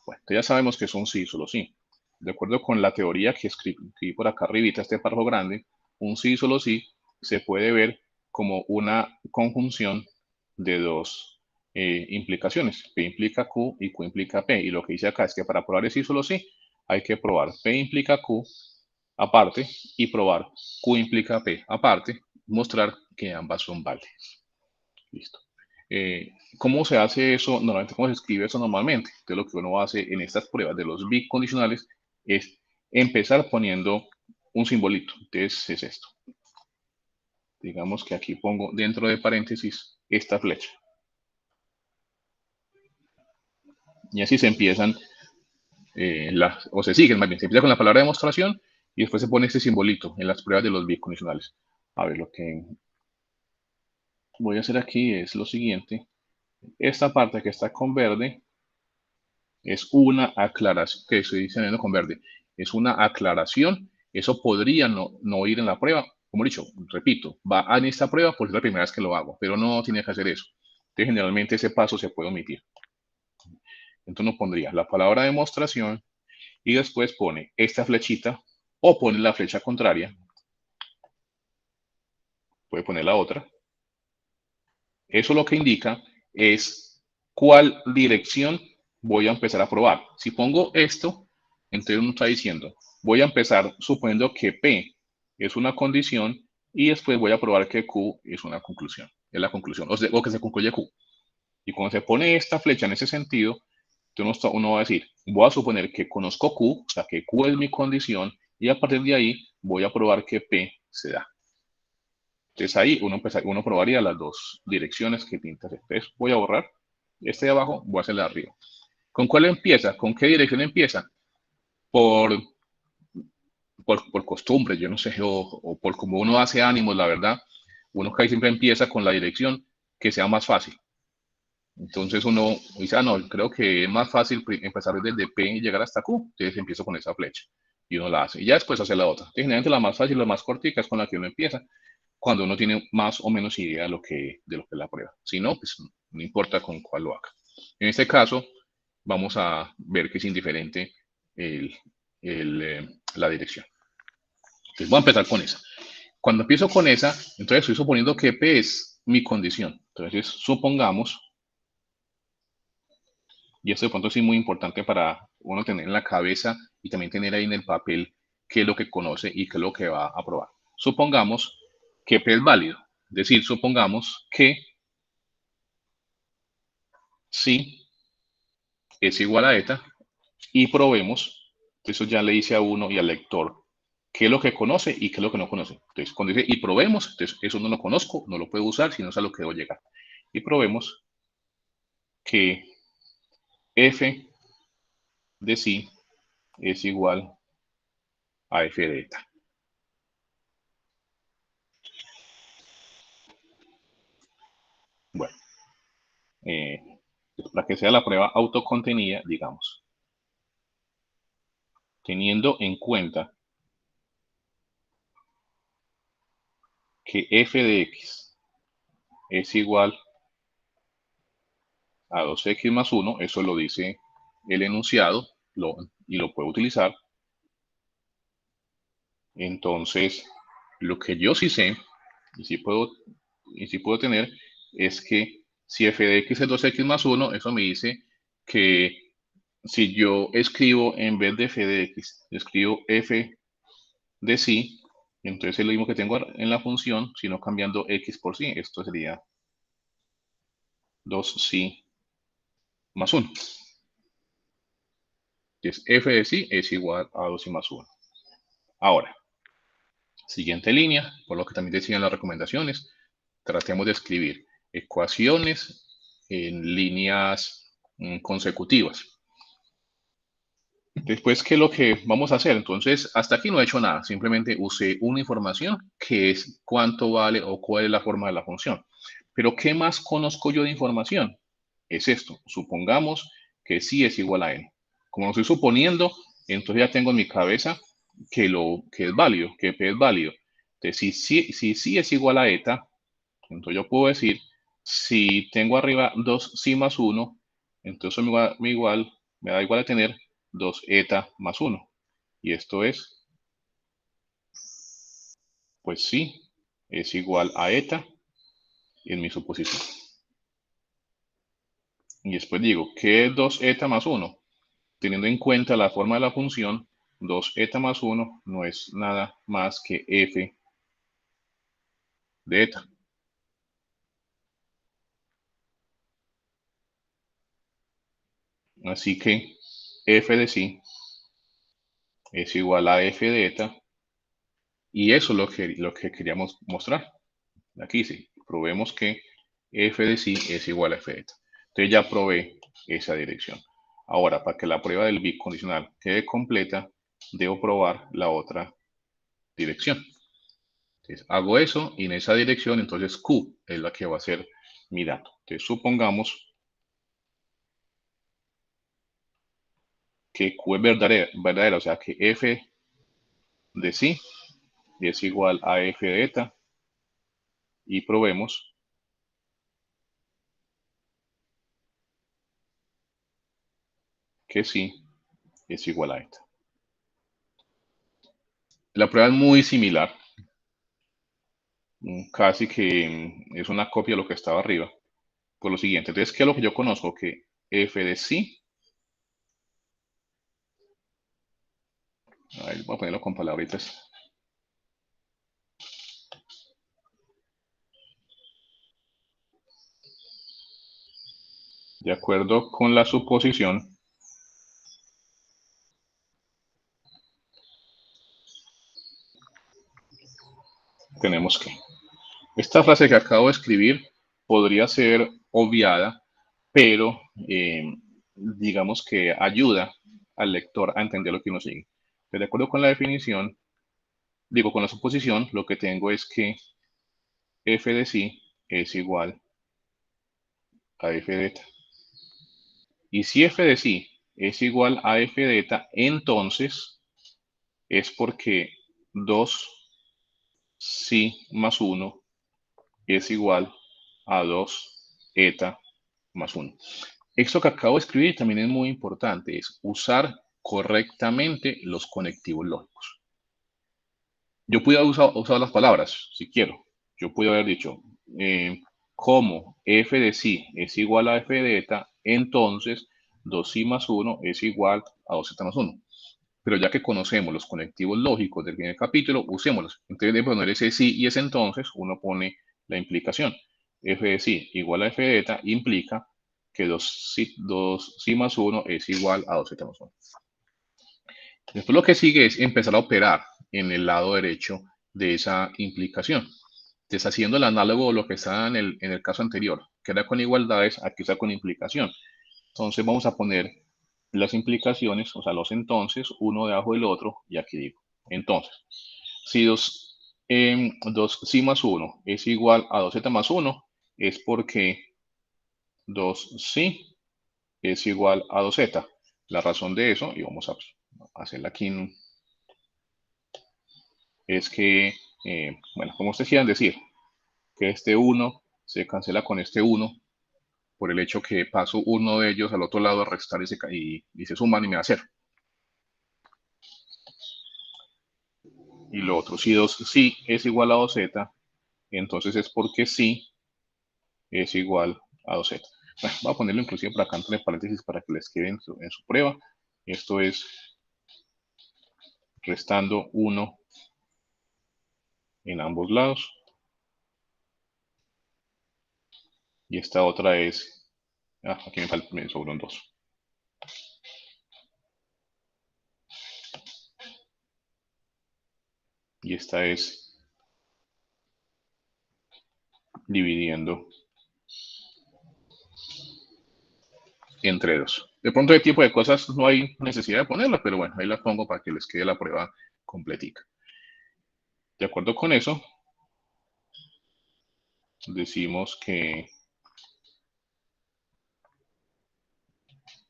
Bueno, entonces ya sabemos que es un sí, solo sí. De acuerdo con la teoría que escribí por acá arribita, este párrafo grande, un sí, solo sí se puede ver como una conjunción de dos implicaciones. P implica Q y Q implica P. Y lo que dice acá es que para probar el sí, solo sí, hay que probar P implica Q aparte y probar Q implica P aparte, mostrar que ambas son válidas. Listo. ¿Cómo se hace eso? Normalmente, ¿cómo se escribe eso normalmente? Entonces, lo que uno hace en estas pruebas de los bicondicionales es empezar poniendo un simbolito. Entonces, es esto. Digamos que aquí pongo dentro de paréntesis esta flecha. Y así se empiezan, o se siguen más bien. Se empieza con la palabra demostración y después se pone este simbolito en las pruebas de los bicondicionales. A ver, lo que voy a hacer aquí es lo siguiente. Esta parte que está con verde es una aclaración, que estoy diciendo con verde, es una aclaración. Eso podría no ir en la prueba. Como he dicho, repito, va en esta prueba porque es la primera vez que lo hago, pero no tiene que hacer eso. Entonces, generalmente ese paso se puede omitir. Entonces, uno pondría la palabra demostración y después pone esta flechita o pone la flecha contraria. Puede poner la otra. Eso lo que indica es cuál dirección voy a empezar a probar. Si pongo esto, entonces uno está diciendo, voy a empezar suponiendo que P es una condición y después voy a probar que Q es una conclusión, es la conclusión, o que se concluye Q. Y cuando se pone esta flecha en ese sentido, entonces uno va a decir, voy a suponer que conozco Q, o sea que Q es mi condición, y a partir de ahí voy a probar que P se da. Entonces ahí uno probaría las dos direcciones que pinta. Entonces voy a borrar este de abajo, voy a hacer la de arriba. ¿Con cuál empieza? ¿Con qué dirección empieza? Por por costumbre, yo no sé, o por como uno hace ánimos, la verdad, uno casi siempre empieza con la dirección que sea más fácil. Entonces uno dice, no, creo que es más fácil empezar desde P y llegar hasta Q, entonces empiezo con esa flecha y uno la hace. Y ya después hace la otra. Entonces, generalmente la más fácil, la más cortica es con la que uno empieza, cuando uno tiene más o menos idea de lo que es la prueba. Si no, pues no importa con cuál lo haga. En este caso, vamos a ver que es indiferente la dirección. Entonces voy a empezar con esa. Cuando empiezo con esa, entonces estoy suponiendo que P es mi condición. Entonces supongamos, y esto de pronto sí es muy importante para uno tener en la cabeza y también tener ahí en el papel qué es lo que conoce y qué es lo que va a probar. Supongamos que P es válido. Es decir, supongamos que sí es igual a eta y probemos, eso ya le dice a uno y al lector qué es lo que conoce y qué es lo que no conoce. Entonces, cuando dice y probemos, entonces eso no lo conozco, no lo puedo usar, sino es a lo que debo llegar. Y probemos que f de sí es igual a f de eta. Bueno, para que sea la prueba autocontenida, digamos, teniendo en cuenta que f de x es igual a 2x más 1, eso lo dice el enunciado y lo puedo utilizar. Entonces, lo que yo sí sé, y sí puedo tener, es que si f de x es 2x más 1, eso me dice que si yo escribo en vez de f de x, escribo f de sí, entonces es lo mismo que tengo en la función, sino cambiando x por sí. Esto sería 2sí más 1. Entonces, f de sí es igual a 2sí más 1. Ahora, siguiente línea, por lo que también decían las recomendaciones, tratemos de escribir ecuaciones en líneas consecutivas. Después, ¿qué es lo que vamos a hacer? Entonces, hasta aquí no he hecho nada, simplemente usé una información que es cuánto vale o cuál es la forma de la función. Pero, ¿qué más conozco yo de información? Es esto, supongamos que sí es igual a n. Como lo estoy suponiendo, entonces ya tengo en mi cabeza que es válido, que P es válido. Entonces, si sí es igual a eta, entonces yo puedo decir, si tengo arriba 2sí más 1, entonces me da igual a tener 2 eta más 1. Y esto es, pues sí, es igual a eta en mi suposición. Y después digo, ¿qué es 2 eta más 1? Teniendo en cuenta la forma de la función, 2 eta más 1 no es nada más que f de eta. Así que f de sí es igual a f de eta. Y eso es lo que queríamos mostrar. Aquí sí, probemos que f de sí es igual a f de eta. Entonces ya probé esa dirección. Ahora, para que la prueba del bicondicional quede completa, debo probar la otra dirección. Entonces, hago eso y en esa dirección, entonces Q es la que va a ser mi dato. Entonces, supongamos que Q es verdadera, o sea que f de sí es igual a f de eta y probemos que sí es igual a eta. La prueba es muy similar, casi que es una copia de lo que estaba arriba, por lo siguiente. Entonces, ¿qué es lo que yo conozco? Que f de sí, a ver, voy a ponerlo con palabritas. De acuerdo con la suposición, tenemos que esta frase que acabo de escribir podría ser obviada, pero digamos que ayuda al lector a entender lo que uno sigue. De acuerdo con la definición, digo, con la suposición, lo que tengo es que f de psi es igual a f de eta. Y si f de psi es igual a f de eta, entonces es porque 2 psi más 1 es igual a 2 eta más 1. Esto que acabo de escribir también es muy importante, es usar correctamente los conectivos lógicos. Yo pude haber usado las palabras, si quiero. Yo pude haber dicho, como f de psi es igual a f de eta, entonces 2 psi más 1 es igual a 2 eta más 1. Pero ya que conocemos los conectivos lógicos del primer capítulo, usémoslos. Entonces, de poner ese sí y ese entonces, uno pone la implicación. F de sí igual a f de eta implica que 2 psi más 1 es igual a 2 eta más 1. Después lo que sigue es empezar a operar en el lado derecho de esa implicación. Deshaciendo el análogo de lo que está en el caso anterior, que era con igualdades, aquí está con implicación. Entonces vamos a poner las implicaciones, o sea, los entonces, uno debajo del otro, y aquí digo. Entonces, si 2 psi más 1 es igual a 2 eta más 1, es porque 2 psi es igual a 2 eta. La razón de eso, y vamos a hacerla aquí, es que, bueno, como ustedes quieran decir, que este 1 se cancela con este 1, por el hecho que paso uno de ellos al otro lado a restar y se suman y me da 0. Y lo otro, si 2 sí es igual a 2z, entonces es porque sí es igual a 2z. Bueno, voy a ponerlo inclusive por acá entre paréntesis para que les quede en su prueba. Esto es restando 1 en ambos lados. Y esta otra es, aquí me sobró un 2. Y esta es dividiendo entre 2. De pronto, este tipo de cosas no hay necesidad de ponerlas, pero bueno, ahí las pongo para que les quede la prueba completica. De acuerdo con eso, decimos que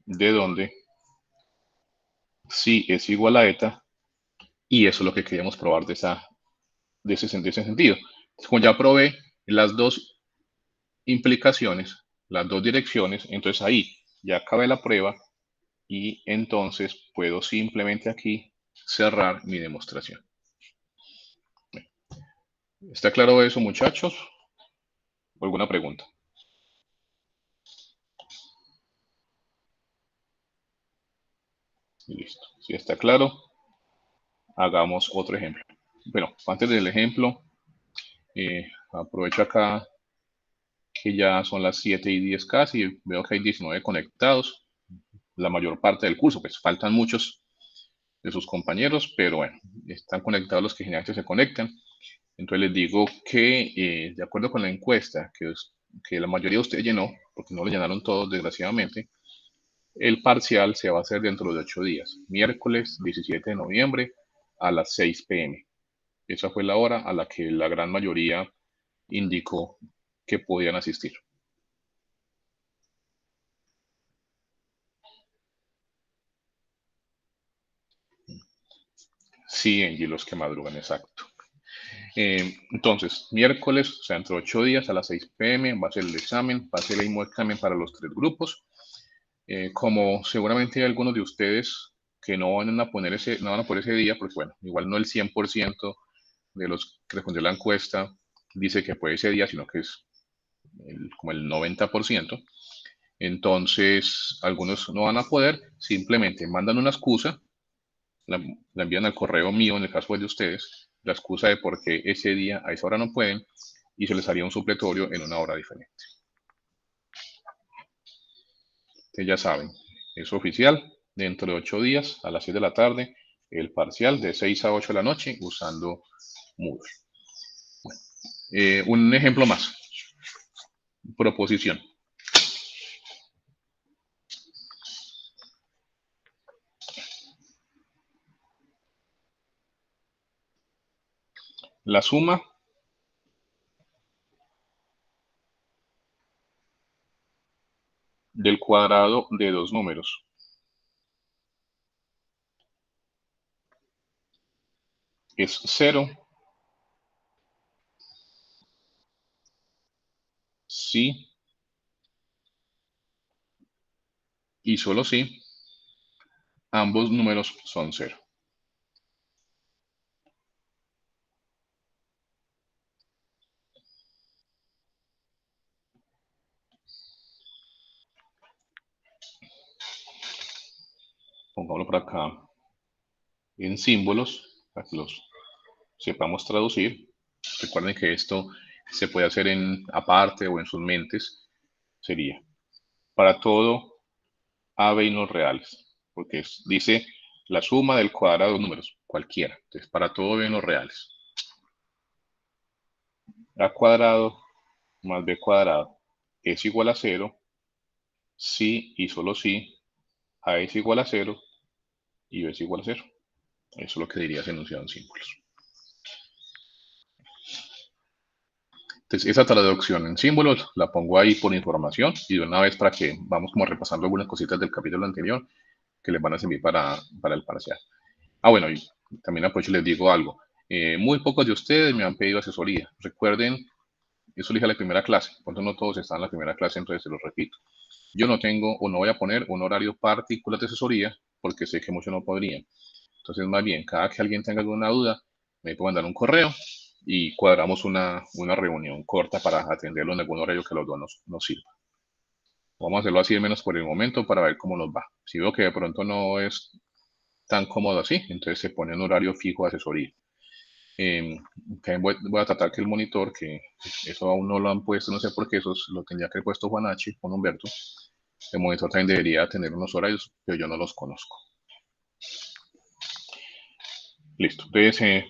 de donde sí es igual a eta, y eso es lo que queríamos probar de ese sentido. Como ya probé las dos implicaciones, las dos direcciones, entonces ahí ya acabé la prueba y entonces puedo simplemente aquí cerrar mi demostración. ¿Está claro eso, muchachos? ¿Alguna pregunta? Listo. Si está claro, hagamos otro ejemplo. Bueno, antes del ejemplo, aprovecho acá que ya son las 7:10 casi, veo que hay 19 conectados, la mayor parte del curso, pues faltan muchos de sus compañeros, pero bueno, están conectados los que generalmente se conectan. Entonces les digo que de acuerdo con la encuesta que la mayoría de ustedes llenó, porque no lo llenaron todos desgraciadamente, el parcial se va a hacer dentro de 8 días, miércoles 17 de noviembre a las 6 p.m. Esa fue la hora a la que la gran mayoría indicó que podían asistir. Sí, Angie, los que madrugan, exacto. Entonces, miércoles, o sea, entre 8 días a las 6 p.m. va a ser el examen, va a ser el mismo examen para los 3 grupos. Como seguramente hay algunos de ustedes que no van a poner no van a por ese día, pues bueno, igual no el 100% de los que respondió la encuesta dice que puede ese día, sino que es como el 90%. Entonces, algunos no van a poder, simplemente mandan una excusa, la envían al correo mío, en el caso de ustedes, la excusa de por qué ese día a esa hora no pueden, y se les haría un supletorio en una hora diferente. Ustedes ya saben, es oficial, dentro de 8 días, a las 6 de la tarde, el parcial de 6 a 8 de la noche usando Moodle. Bueno, un ejemplo más. Proposición. La suma del cuadrado de dos números es 0 si y solo si ambos números son 0. Pongámoslo por acá en símbolos para que los sepamos traducir. Recuerden que esto se puede hacer en aparte o en sus mentes. Sería para todo a binomios reales, porque dice la suma del cuadrado de dos números, cualquiera. Entonces, para todo binomios reales. A cuadrado más b cuadrado es igual a 0 si y solo si a es igual a 0 y b es igual a 0. Eso es lo que diría ese enunciado en símbolos. Entonces, esa traducción en símbolos la pongo ahí por información y de una vez para que vamos como repasando algunas cositas del capítulo anterior que les van a servir para el parcial. Bueno, y también aprovecho y les digo algo. Muy pocos de ustedes me han pedido asesoría. Recuerden, eso lo dije en la primera clase. Cuando no todos están en la primera clase, entonces se los repito. Yo no tengo o no voy a poner un horario particular de asesoría porque sé que muchos no podrían. Entonces, más bien, cada que alguien tenga alguna duda, me puede mandar un correo y cuadramos una reunión corta para atenderlo en algún horario que los dos nos sirva. Vamos a hacerlo así al menos por el momento para ver cómo nos va. Si veo que de pronto no es tan cómodo así, entonces se pone un horario fijo de asesoría. Voy a tratar que el monitor, que eso aún no lo han puesto, no sé por qué, eso lo tendría que haber puesto Juan H. con Humberto. El monitor también debería tener unos horarios, pero yo no los conozco. Listo. Entonces,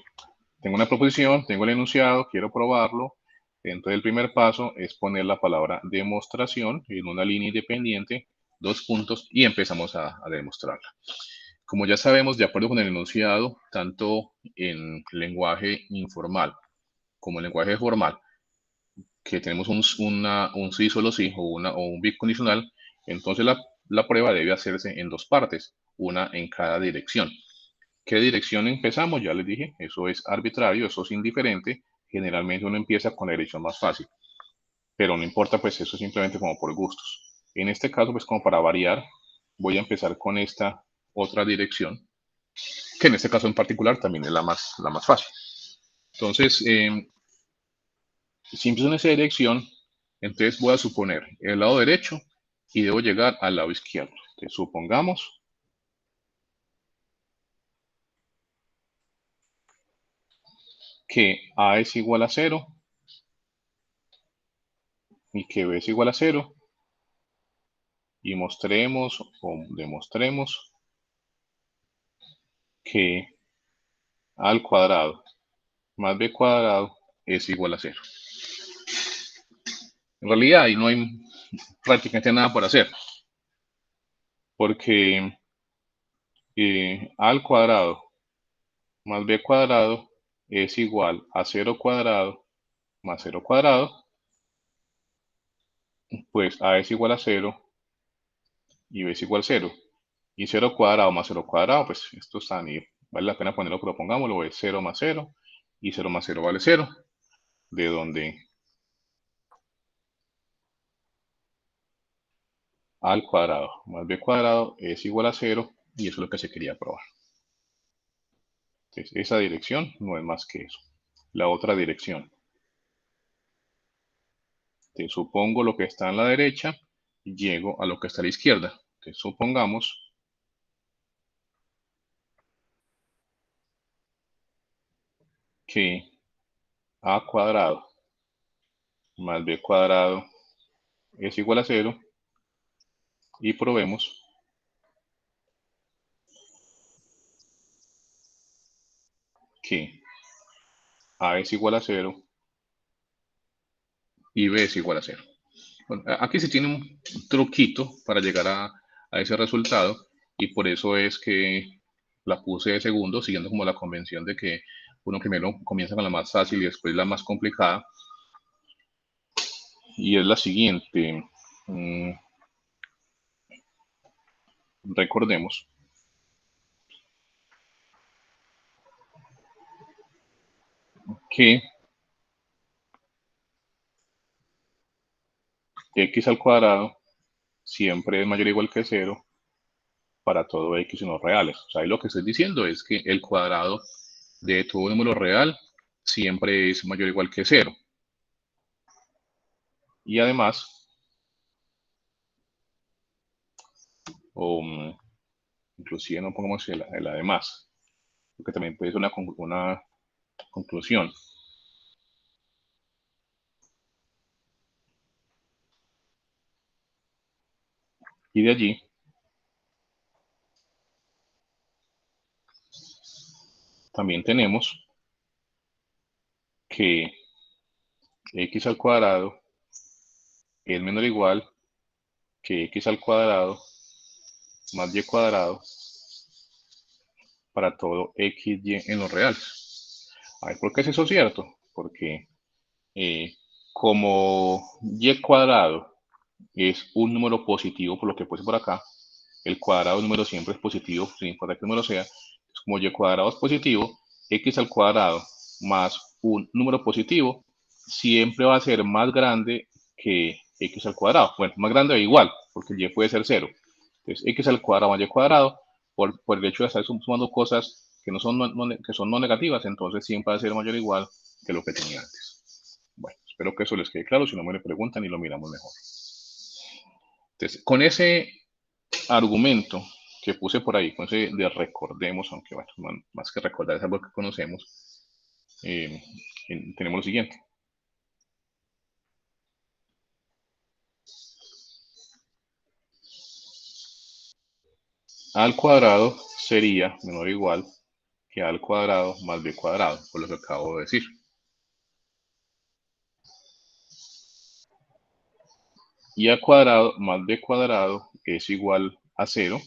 tengo una proposición, tengo el enunciado, quiero probarlo. Entonces, el primer paso es poner la palabra demostración en una línea independiente, 2 puntos, y empezamos a demostrarla. Como ya sabemos, de acuerdo con el enunciado, tanto en lenguaje informal como en lenguaje formal, que tenemos un sí solo sí o un bicondicional, entonces la prueba debe hacerse en dos partes, una en cada dirección. ¿Qué dirección empezamos? Ya les dije, eso es arbitrario, eso es indiferente. Generalmente uno empieza con la dirección más fácil, pero no importa, pues eso es simplemente como por gustos. En este caso, pues como para variar, voy a empezar con esta otra dirección, que en este caso en particular también es la más fácil. Entonces, si empiezo en esa dirección, entonces voy a suponer el lado derecho y debo llegar al lado izquierdo. Entonces, supongamos que A es igual a 0 y que B es igual a 0 y mostremos o demostremos que A al cuadrado más B cuadrado es igual a 0. En realidad ahí no hay prácticamente nada por hacer, porque A al cuadrado más B cuadrado es igual a 0 cuadrado más 0 cuadrado, pues A es igual a 0 y B es igual a 0. Y 0 cuadrado más 0 cuadrado, pues esto está ni vale la pena ponerlo, pero pongámoslo, es 0 más 0 y 0 más 0 vale 0, de donde A al cuadrado más B cuadrado es igual a 0 y eso es lo que se quería probar. Entonces, esa dirección no es más que eso. La otra dirección. Te supongo lo que está en la derecha y llego a lo que está a la izquierda. Entonces, supongamos que A cuadrado más B cuadrado es igual a 0 y probemos que A es igual a 0 y B es igual a 0. Bueno, aquí se tiene un truquito para llegar a ese resultado y por eso es que la puse de segundo, siguiendo como la convención de que uno primero comienza con la más fácil y después la más complicada. Y es la siguiente. Recordemos que x al cuadrado siempre es mayor o igual que 0 para todo x y no reales. O sea, ahí lo que estoy diciendo es que el cuadrado de todo número real siempre es mayor o igual que 0. Y además, inclusive no pongamos el además, porque también puede ser una conclusión. Y de allí también tenemos que x al cuadrado es menor o igual que x al cuadrado más y cuadrado para todo x, y en los reales. A ver, ¿por qué es eso cierto? Porque como y cuadrado es un número positivo, por lo que puse por acá, el cuadrado del número siempre es positivo, sin importar qué número sea. Entonces, como y cuadrado es positivo, x al cuadrado más un número positivo siempre va a ser más grande que x al cuadrado. Bueno, más grande o igual, porque el y puede ser 0. Entonces, x al cuadrado más y cuadrado, por el hecho de estar sumando cosas que son no negativas, entonces siempre va a ser mayor o igual que lo que tenía antes. Bueno, espero que eso les quede claro. Si no me lo preguntan y lo miramos mejor. Entonces, con ese argumento que puse por ahí, con ese de recordemos, aunque bueno, más que recordar es algo que conocemos, tenemos lo siguiente. A al cuadrado sería menor o igual que a al cuadrado más b cuadrado, por lo que acabo de decir. Y a cuadrado más b cuadrado es igual a 0.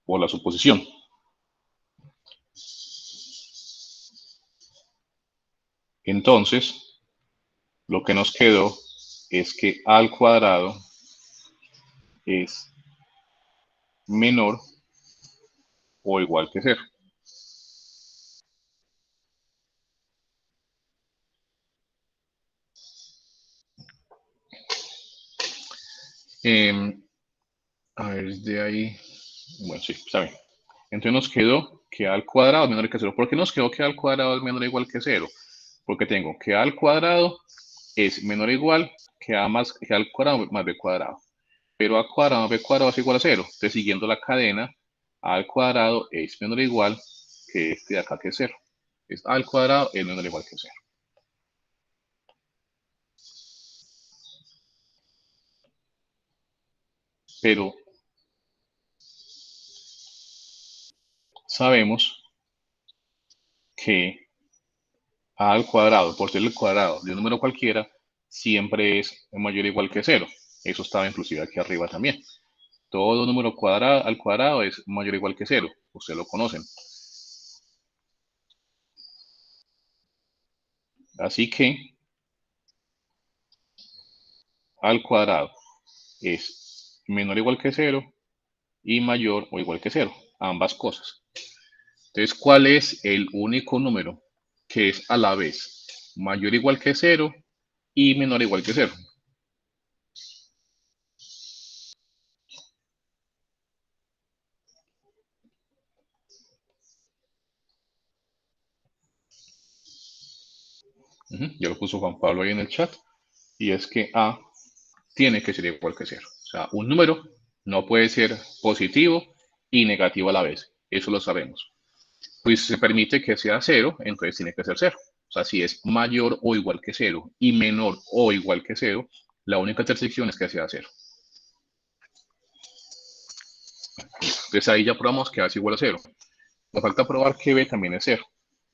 Por la suposición. Entonces, lo que nos quedó es que a al cuadrado es menor o igual que 0. A ver, de ahí. Bueno, sí, está bien. Entonces nos quedó que a al cuadrado es menor que 0. ¿Por qué nos quedó que a al cuadrado es menor o igual que 0? Porque tengo que a al cuadrado es menor o igual que a al cuadrado más b cuadrado. Pero a cuadrado más b cuadrado es igual a 0. Entonces, siguiendo la cadena, a al cuadrado es menor o igual que este de acá que es 0. Es a al cuadrado es menor o igual que 0. Pero sabemos que a al cuadrado, por ser el cuadrado de un número cualquiera, siempre es mayor o igual que 0. Eso estaba inclusive aquí arriba también. Todo número al cuadrado es mayor o igual que 0. Ustedes lo conocen. Así que al cuadrado es menor o igual que 0 y mayor o igual que 0. Ambas cosas. Entonces, ¿cuál es el único número que es a la vez mayor o igual que 0 y menor o igual que 0? Ya lo puso Juan Pablo ahí en el chat. Y es que A tiene que ser igual que 0. O sea, un número no puede ser positivo y negativo a la vez. Eso lo sabemos. Pues se permite que sea 0, entonces tiene que ser 0. O sea, si es mayor o igual que 0 y menor o igual que 0, la única intersección es que sea 0. Entonces ahí ya probamos que A es igual a 0. Nos falta probar que B también es 0.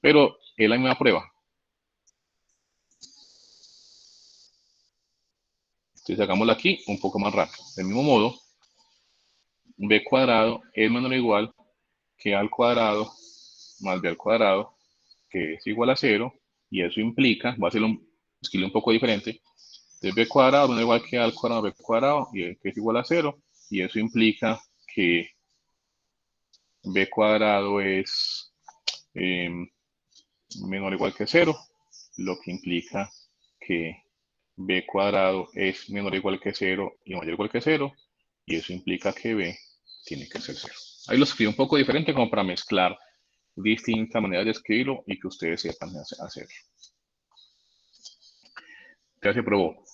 Pero es la misma prueba. Entonces hagámoslo aquí un poco más rápido. Del mismo modo, b cuadrado es menor o igual que a al cuadrado más b al cuadrado, que es igual a 0, y eso implica, voy a hacerlo escribirlo un poco diferente, entonces b cuadrado es menor o igual que a al cuadrado b cuadrado, y que es igual a 0, y eso implica que b cuadrado es menor o igual que 0, lo que implica que b cuadrado es menor o igual que 0 y mayor o igual que 0, y eso implica que b tiene que ser 0. Ahí lo escribo un poco diferente como para mezclar distintas maneras de escribirlo y que ustedes sepan hacerlo. Ya se probó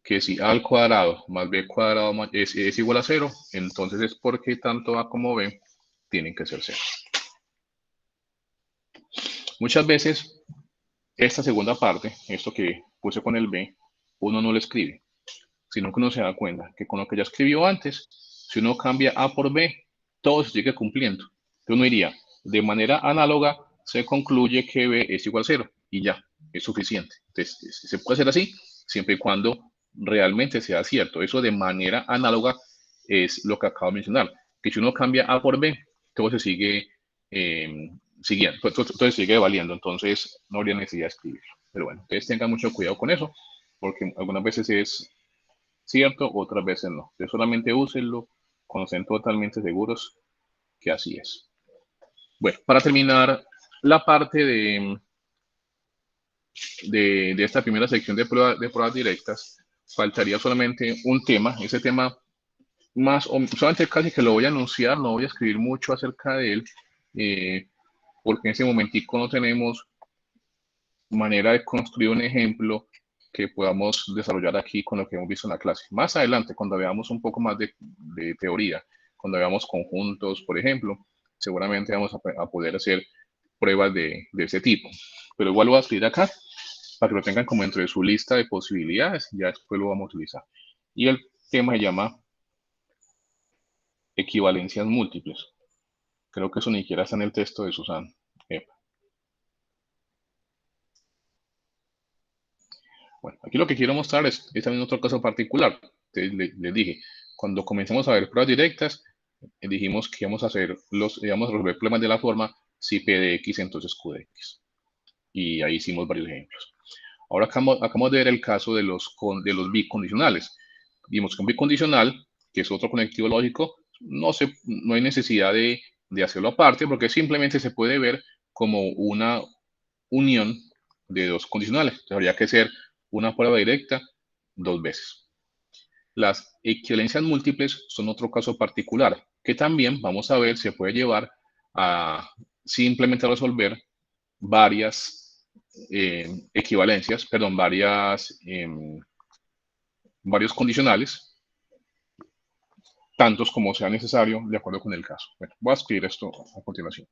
que si a al cuadrado más b cuadrado es igual a 0, entonces es porque tanto a como b tienen que ser 0. Muchas veces esta segunda parte, esto que puse con el b, uno no lo escribe, sino que uno se da cuenta que con lo que ya escribió antes, si uno cambia a por b, todo se sigue cumpliendo. Entonces uno diría, de manera análoga, se concluye que b es igual a 0 y ya, es suficiente. Entonces, se puede hacer así, siempre y cuando realmente sea cierto. Eso de manera análoga es lo que acabo de mencionar, que si uno cambia a por b, todo se sigue siguiendo, todo se sigue valiendo, entonces no habría necesidad de escribirlo. Pero bueno, ustedes tengan mucho cuidado con eso, porque algunas veces es cierto, otras veces no. Entonces solamente úsenlo cuando estén totalmente seguros que así es. Bueno, para terminar la parte de esta primera sección de pruebas directas, faltaría solamente un tema. Ese tema más o solamente casi que lo voy a anunciar, no voy a escribir mucho acerca de él, porque en ese momentico no tenemos manera de construir un ejemplo que podamos desarrollar aquí con lo que hemos visto en la clase. Más adelante, cuando veamos un poco más de teoría, cuando veamos conjuntos, por ejemplo, seguramente vamos a poder hacer pruebas de ese tipo. Pero igual lo voy a escribir acá para que lo tengan como dentro de su lista de posibilidades, ya después lo vamos a utilizar. Y el tema se llama equivalencias múltiples. Creo que eso ni siquiera está en el texto de Susana. Bueno, aquí lo que quiero mostrar es también otro caso particular. Les dije, cuando comencemos a ver pruebas directas, dijimos que íbamos a resolver problemas de la forma si P de X, entonces Q de X. Y ahí hicimos varios ejemplos. Ahora acabamos de ver el caso de los bicondicionales. Vimos que un bicondicional, que es otro conectivo lógico, no hay necesidad de hacerlo aparte porque simplemente se puede ver como una unión de dos condicionales. Entonces, habría que ser una prueba directa dos veces. Las equivalencias múltiples son otro caso particular que también vamos a ver se puede llevar a simplemente resolver varias equivalencias, perdón, varios condicionales, tantos como sea necesario de acuerdo con el caso. Bueno, voy a escribir esto a continuación.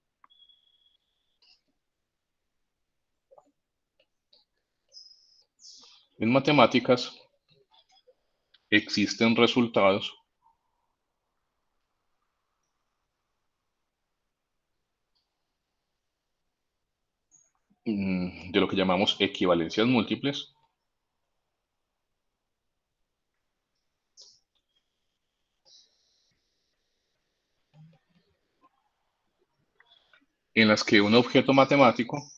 En matemáticas existen resultados de lo que llamamos equivalencias múltiples, en las que un objeto matemático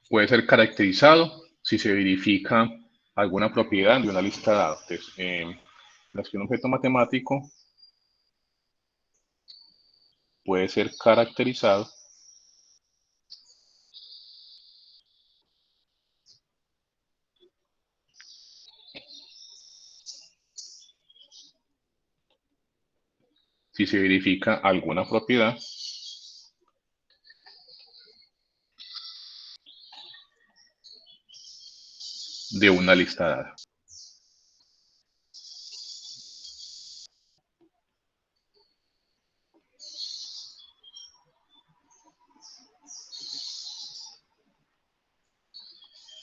puede ser caracterizado si se verifica alguna propiedad de una lista de datos. En las que un objeto matemático puede ser caracterizado si se verifica alguna propiedad de una lista dada.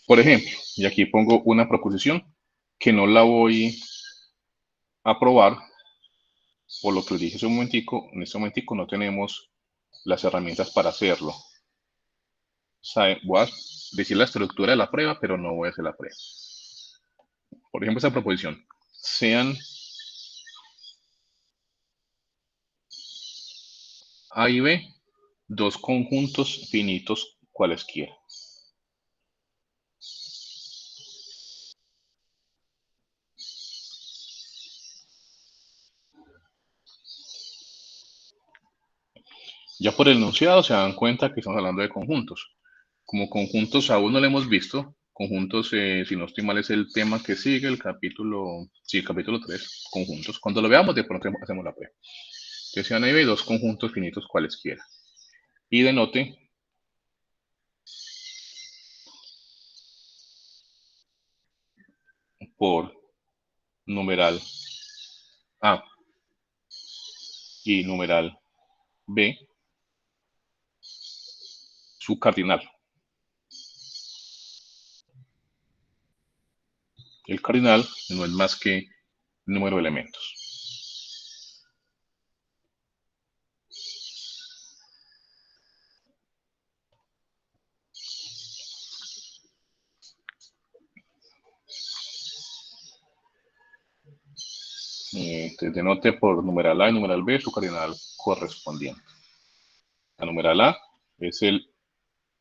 Por ejemplo, y aquí pongo una proposición que no la voy aprobar, por lo que les dije hace un momentico, en este momentico no tenemos las herramientas para hacerlo. Voy a decir la estructura de la prueba, pero no voy a hacer la prueba. Por ejemplo, esta proposición. Sean A y B dos conjuntos finitos cualesquiera. Ya por el enunciado se dan cuenta que estamos hablando de conjuntos. Como conjuntos aún no lo hemos visto, conjuntos, si no estoy mal, es el tema que sigue, el capítulo 3, conjuntos. Cuando lo veamos, de pronto hacemos la prueba. Que sean ahí dos conjuntos finitos cualesquiera. Y denote por numeral A y numeral B su cardinal. El cardinal no es más que el número de elementos. Entonces denote por numeral A y numeral B su cardinal correspondiente. La numeral A es el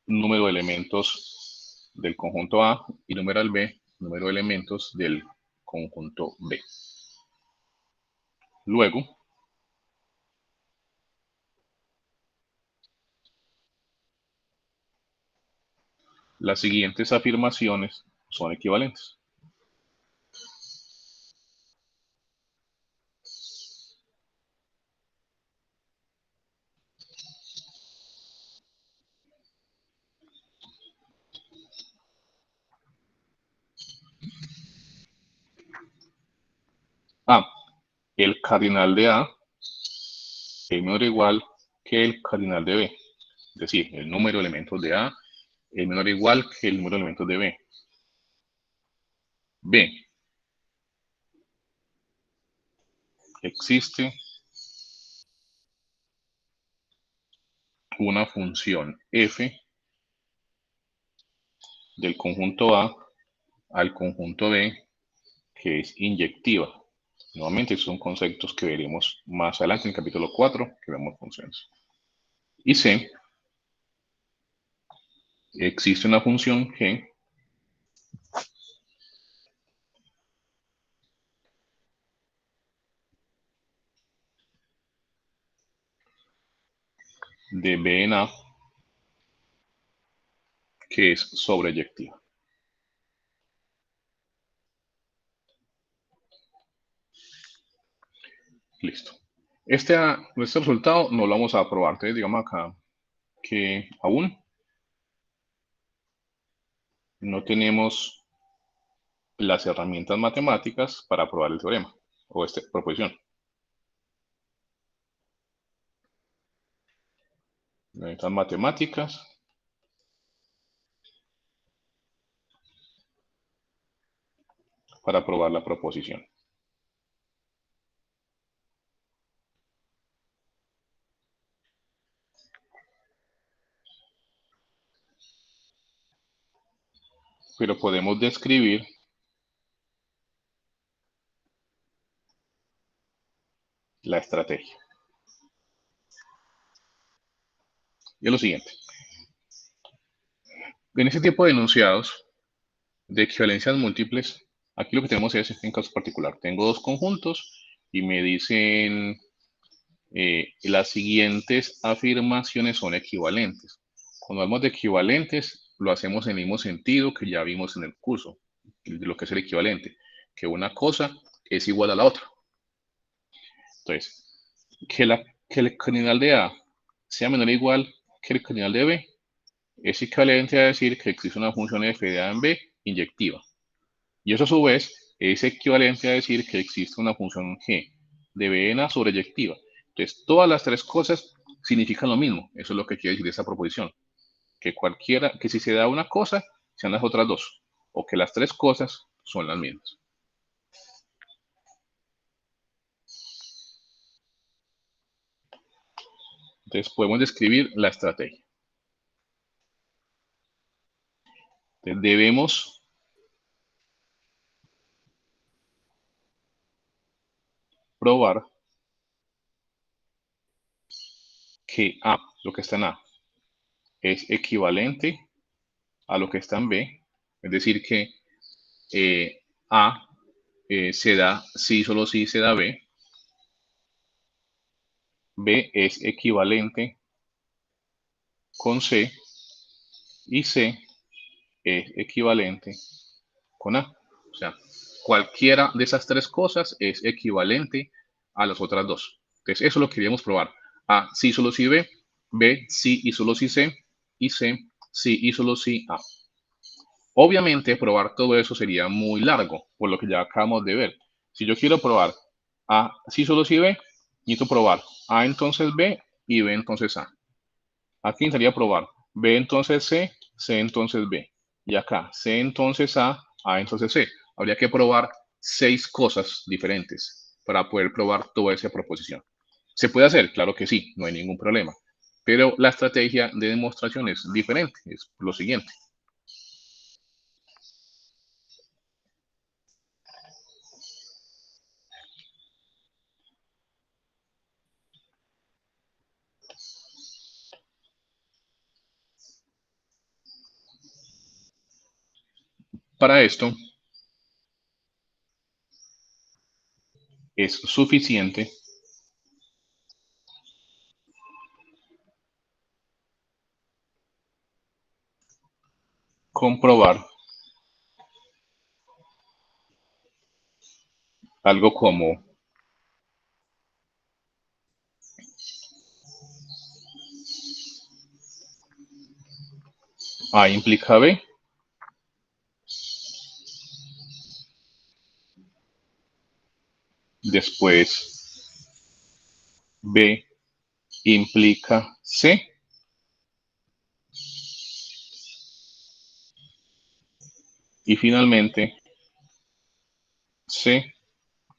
número de elementos del conjunto A y numeral B, número de elementos del conjunto B. Luego, las siguientes afirmaciones son equivalentes. A. El cardinal de A es menor o igual que el cardinal de B. Es decir, el número de elementos de A es menor o igual que el número de elementos de B. B. Existe una función f del conjunto A al conjunto B que es inyectiva. Nuevamente son conceptos que veremos más adelante en el capítulo 4, que vemos funciones. Y C, existe una función G de B en A que es sobreyectiva. Listo. Este resultado no lo vamos a probar. Entonces, digamos acá que aún no tenemos las herramientas matemáticas para probar el teorema o esta proposición. Herramientas matemáticas para probar la proposición. Pero podemos describir la estrategia. Y es lo siguiente. En este tipo de enunciados de equivalencias múltiples, aquí lo que tenemos es, en caso particular, tengo dos conjuntos y me dicen las siguientes afirmaciones son equivalentes. Cuando hablamos de equivalentes, lo hacemos en el mismo sentido que ya vimos en el curso, de lo que es el equivalente, que una cosa es igual a la otra. Entonces, que el cardinal de A sea menor o igual que el cardinal de B es equivalente a decir que existe una función f de A en B inyectiva. Y eso a su vez es equivalente a decir que existe una función g de B en A sobreyectiva. Entonces, todas las tres cosas significan lo mismo. Eso es lo que quiere decir esta proposición. Que si se da una cosa, sean las otras dos. O que las tres cosas son las mismas. Entonces podemos describir la estrategia. Entonces, debemos probar que A, lo que está en A, es equivalente a lo que está en B. Es decir, que A se da si, solo si se da B. B es equivalente con C y C es equivalente con A. O sea, cualquiera de esas tres cosas es equivalente a las otras dos. Entonces, eso es lo que queríamos probar. A, sí, solo si B. B, sí y solo si C. Y C, sí y solo si A. Obviamente, probar todo eso sería muy largo, por lo que ya acabamos de ver. Si yo quiero probar A, sí, solo si B, necesito probar A entonces B y B entonces A. Aquí necesitaría probar B entonces C, C entonces B. Y acá C entonces A entonces C. Habría que probar 6 cosas diferentes para poder probar toda esa proposición. ¿Se puede hacer? Claro que sí, no hay ningún problema. Pero la estrategia de demostración es diferente, es lo siguiente. Para esto es suficiente comprobar algo como A implica B, después B implica C y finalmente C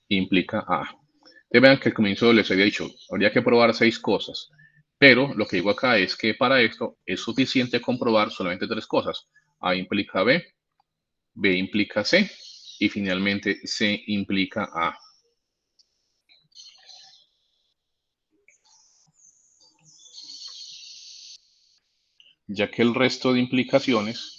implica A. Ustedes vean que al comienzo les había dicho, habría que probar 6 cosas, pero lo que digo acá es que para esto es suficiente comprobar solamente 3 cosas. A implica B, B implica C y finalmente C implica A. Ya que el resto de implicaciones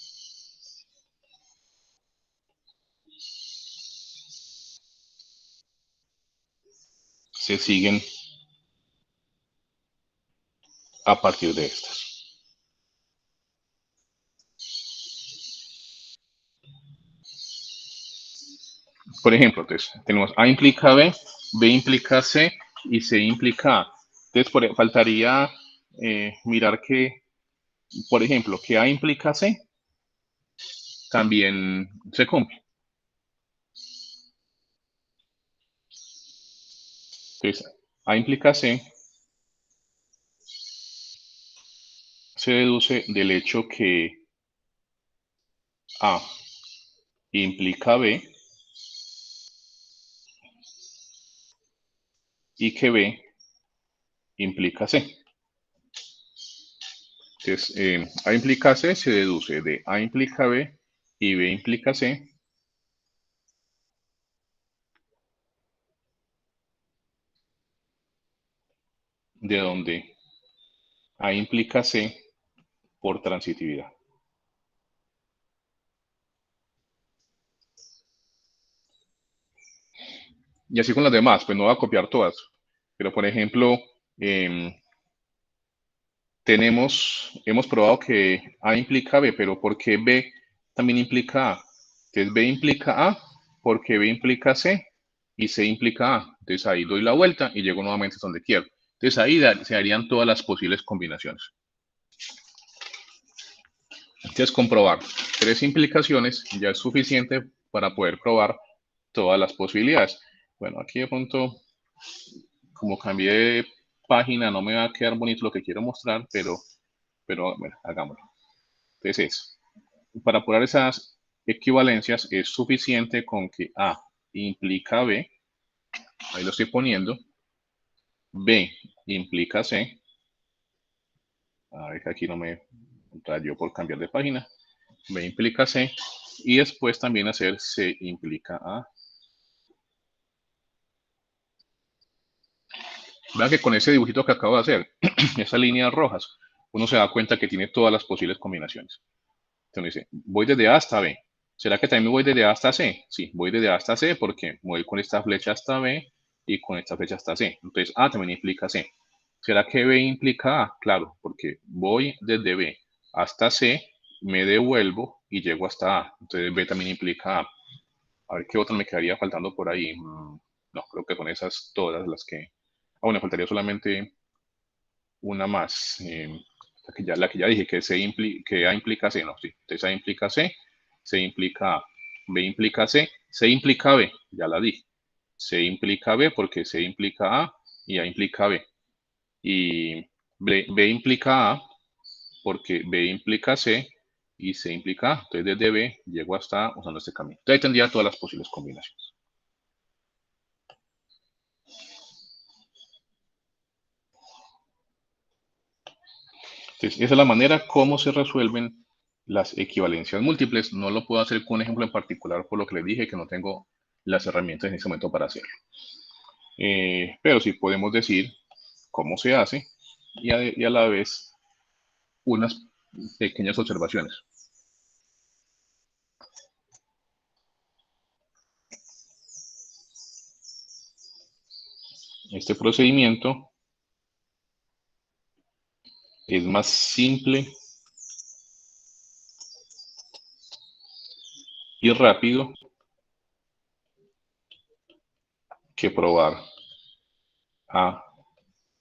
se siguen a partir de estas. Por ejemplo, entonces, tenemos A implica B, B implica C y C implica A. Entonces, faltaría mirar que, por ejemplo, que A implica C también se cumple. Entonces, A implica C se deduce del hecho que A implica B y que B implica C. Entonces, A implica C se deduce de A implica B y B implica C. De donde A implica C por transitividad. Y así con las demás, pues no voy a copiar todas. Pero por ejemplo, hemos probado que A implica B, pero ¿por qué B también implica A? Entonces B implica A porque B implica C y C implica A. Entonces ahí doy la vuelta y llego nuevamente a donde quiero. Entonces ahí se harían todas las posibles combinaciones. Entonces comprobar 3 implicaciones ya es suficiente para poder probar todas las posibilidades. Bueno, aquí de pronto, como cambié de página, no me va a quedar bonito lo que quiero mostrar, pero bueno, hagámoslo. Entonces, para probar esas equivalencias es suficiente con que A implica B, ahí lo estoy poniendo, B implica C A ver, que aquí no me rayó por cambiar de página. B implica C. Y después también hacer C implica A. Vean que con ese dibujito que acabo de hacer, esas líneas rojas, uno se da cuenta que tiene todas las posibles combinaciones. Entonces dice, voy desde A hasta B. ¿Será que también me voy desde A hasta C? Sí, voy desde A hasta C porque voy con esta flecha hasta B y con esta flecha hasta C. Entonces A también implica C. ¿Será que B implica A? Claro, porque voy desde B hasta C, me devuelvo y llego hasta A. Entonces B también implica A. A ver qué otra me quedaría faltando por ahí. No, creo que con esas todas las que... Ah, bueno, faltaría solamente una más. La que ya dije, que A implica C, no, sí. Entonces A implica C, C implica A, B implica C implica B, ya la dije. C implica B porque C implica A y A implica B. Y B implica A porque B implica C y C implica A. Entonces desde B llego hasta A usando este camino. Entonces ahí tendría todas las posibles combinaciones. Entonces, esa es la manera como se resuelven las equivalencias múltiples. No lo puedo hacer con un ejemplo en particular por lo que les dije que no tengo las herramientas en este momento para hacerlo. Pero sí podemos decir cómo se hace y a la vez unas pequeñas observaciones. Este procedimiento es más simple y rápido que probar A,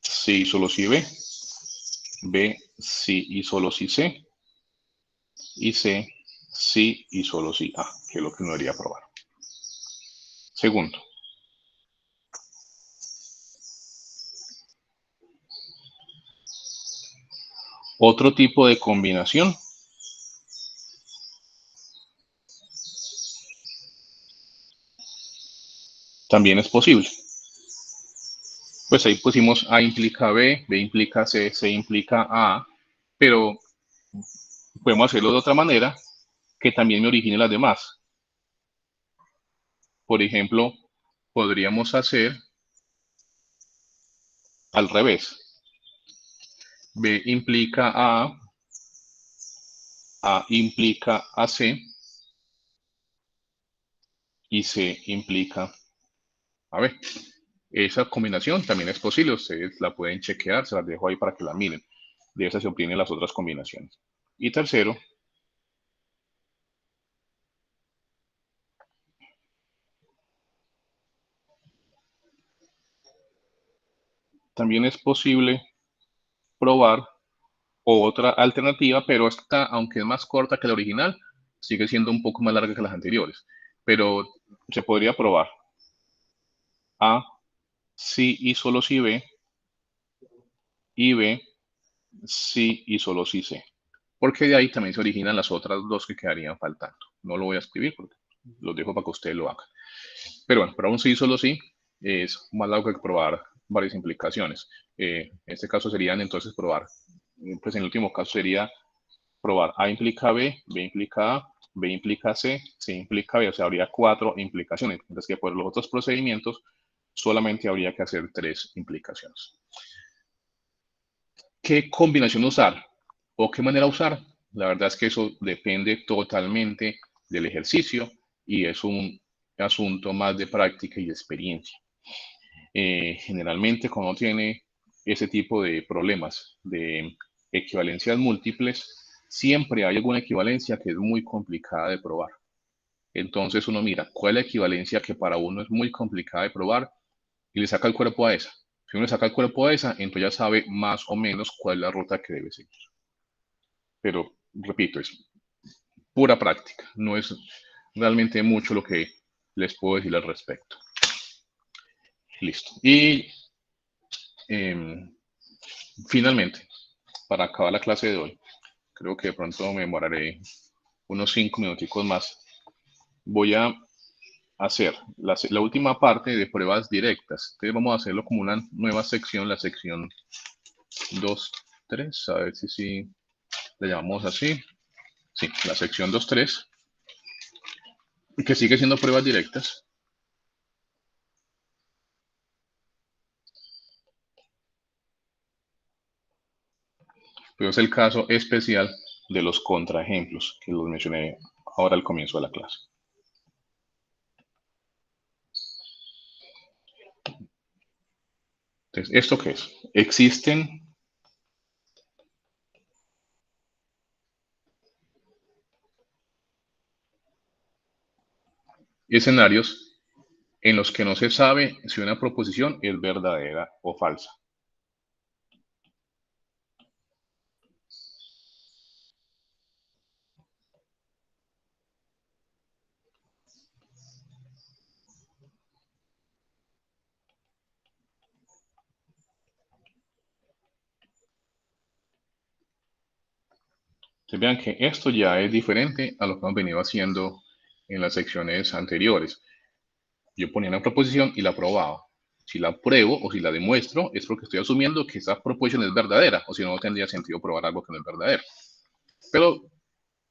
sí y solo si B, B, sí y solo si C, y C, sí y solo si A, que es lo que uno debería probar. Segundo, otro tipo de combinación también es posible. Pues ahí pusimos A implica B, B implica C, C implica A, pero podemos hacerlo de otra manera que también me origine las demás. Por ejemplo, podríamos hacer al revés. B implica A implica a C y C implica a B. Esa combinación también es posible, ustedes la pueden chequear, se las dejo ahí para que la miren. De esa se obtienen las otras combinaciones. Y tercero, también es posible probar otra alternativa, pero esta, aunque es más corta que la original, sigue siendo un poco más larga que las anteriores. Pero se podría probar A, sí y solo si B, y B, sí y solo si C. Porque de ahí también se originan las otras dos que quedarían faltando. No lo voy a escribir porque los dejo para que ustedes lo hagan. Pero bueno, para un sí y solo sí es más largo que probar varias implicaciones. En este caso serían entonces probar, pues en el último caso sería probar A implica B, B implica A, B implica C, C implica B, o sea, habría 4 implicaciones. Entonces que por los otros procedimientos solamente habría que hacer 3 implicaciones. ¿Qué combinación usar o qué manera usar? La verdad es que eso depende totalmente del ejercicio y es un asunto más de práctica y de experiencia. Generalmente cuando tiene ese tipo de problemas de equivalencias múltiples, siempre hay alguna equivalencia que es muy complicada de probar. Entonces uno mira cuál es la equivalencia que para uno es muy complicada de probar y le saca el cuerpo a esa. Si uno le saca el cuerpo a esa, entonces ya sabe más o menos cuál es la ruta que debe seguir. Pero, repito, es pura práctica, no es realmente mucho lo que les puedo decir al respecto. Listo. Y finalmente, para acabar la clase de hoy, creo que de pronto me demoraré unos 5 minuticos más. Voy a hacer la última parte de pruebas directas. Entonces vamos a hacerlo como una nueva sección, la sección 2, 2.3, a ver si le llamamos así. Sí, la sección 2.3, que sigue siendo pruebas directas. Pero es el caso especial de los contraejemplos, que los mencioné ahora al comienzo de la clase. Entonces, ¿esto qué es? Existen escenarios en los que no se sabe si una proposición es verdadera o falsa. Entonces, vean que esto ya es diferente a lo que hemos venido haciendo en las secciones anteriores. Yo ponía una proposición y la probaba. Si la pruebo o si la demuestro, es porque estoy asumiendo que esa proposición es verdadera, o si no, no tendría sentido probar algo que no es verdadero. Pero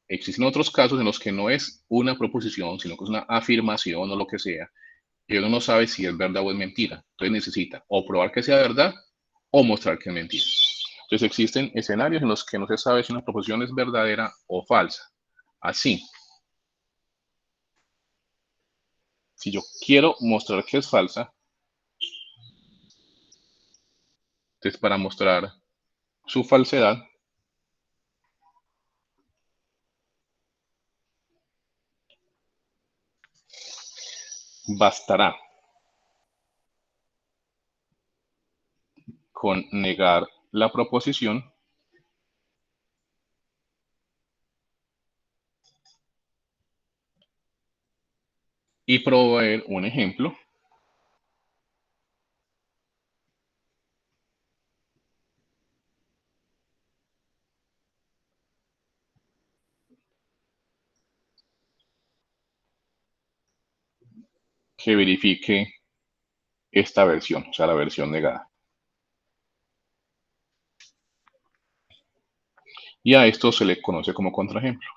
existen otros casos en los que no es una proposición, sino que es una afirmación o lo que sea, y uno no sabe si es verdad o es mentira. Entonces necesita o probar que sea verdad o mostrar que es mentira. Entonces existen escenarios en los que no se sabe si una proposición es verdadera o falsa. Así, si yo quiero mostrar que es falsa, entonces para mostrar su falsedad, bastará con negar la proposición y proveer un ejemplo que verifique esta versión, o sea, la versión negada. Y a esto se le conoce como contraejemplo.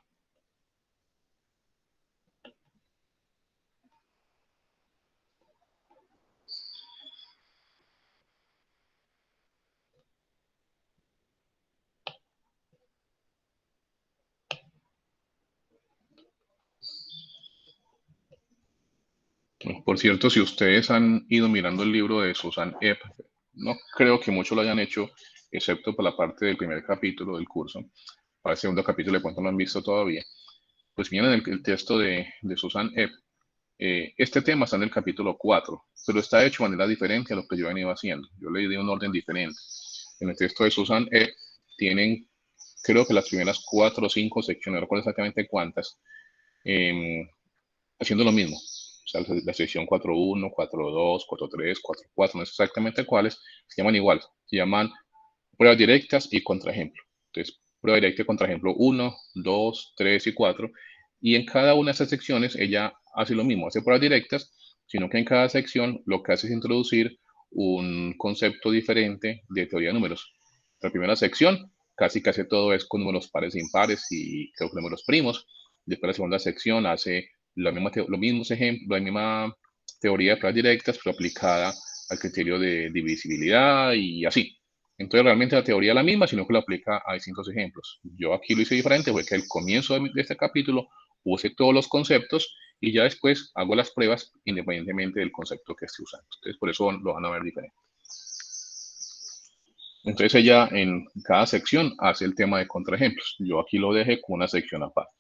Por cierto, si ustedes han ido mirando el libro de Susan Epp, no creo que muchos lo hayan hecho, excepto por la parte del primer capítulo del curso. Para el segundo capítulo de pronto no lo han visto todavía. Pues miren el texto de Susan Epp. Este tema está en el capítulo 4, pero está hecho de manera diferente a lo que yo he venido haciendo. Yo le di un orden diferente. En el texto de Susan Epp tienen, creo que las primeras 4 o 5 secciones, no recuerdo exactamente cuántas, haciendo lo mismo. O sea, la sección 4.1, 4.2, 4.3, 4.4, no sé exactamente cuáles, se llaman igual. Se llaman pruebas directas y contraejemplo. Entonces, prueba directa y contraejemplo 1, 2, 3 y 4. Y en cada una de estas secciones ella hace lo mismo, hace pruebas directas, sino que en cada sección lo que hace es introducir un concepto diferente de teoría de números. La primera sección casi que hace todo es con números pares e impares y creo que números primos. Después la segunda sección hace los mismos ejemplos, la misma teoría de pruebas directas, pero aplicada al criterio de divisibilidad y así. Entonces realmente la teoría es la misma, sino que la aplica a distintos ejemplos. Yo aquí lo hice diferente, fue que al comienzo de este capítulo use todos los conceptos y ya después hago las pruebas independientemente del concepto que esté usando. Entonces por eso lo van a ver diferente. Entonces ella en cada sección hace el tema de contraejemplos. Yo aquí lo dejé con una sección aparte.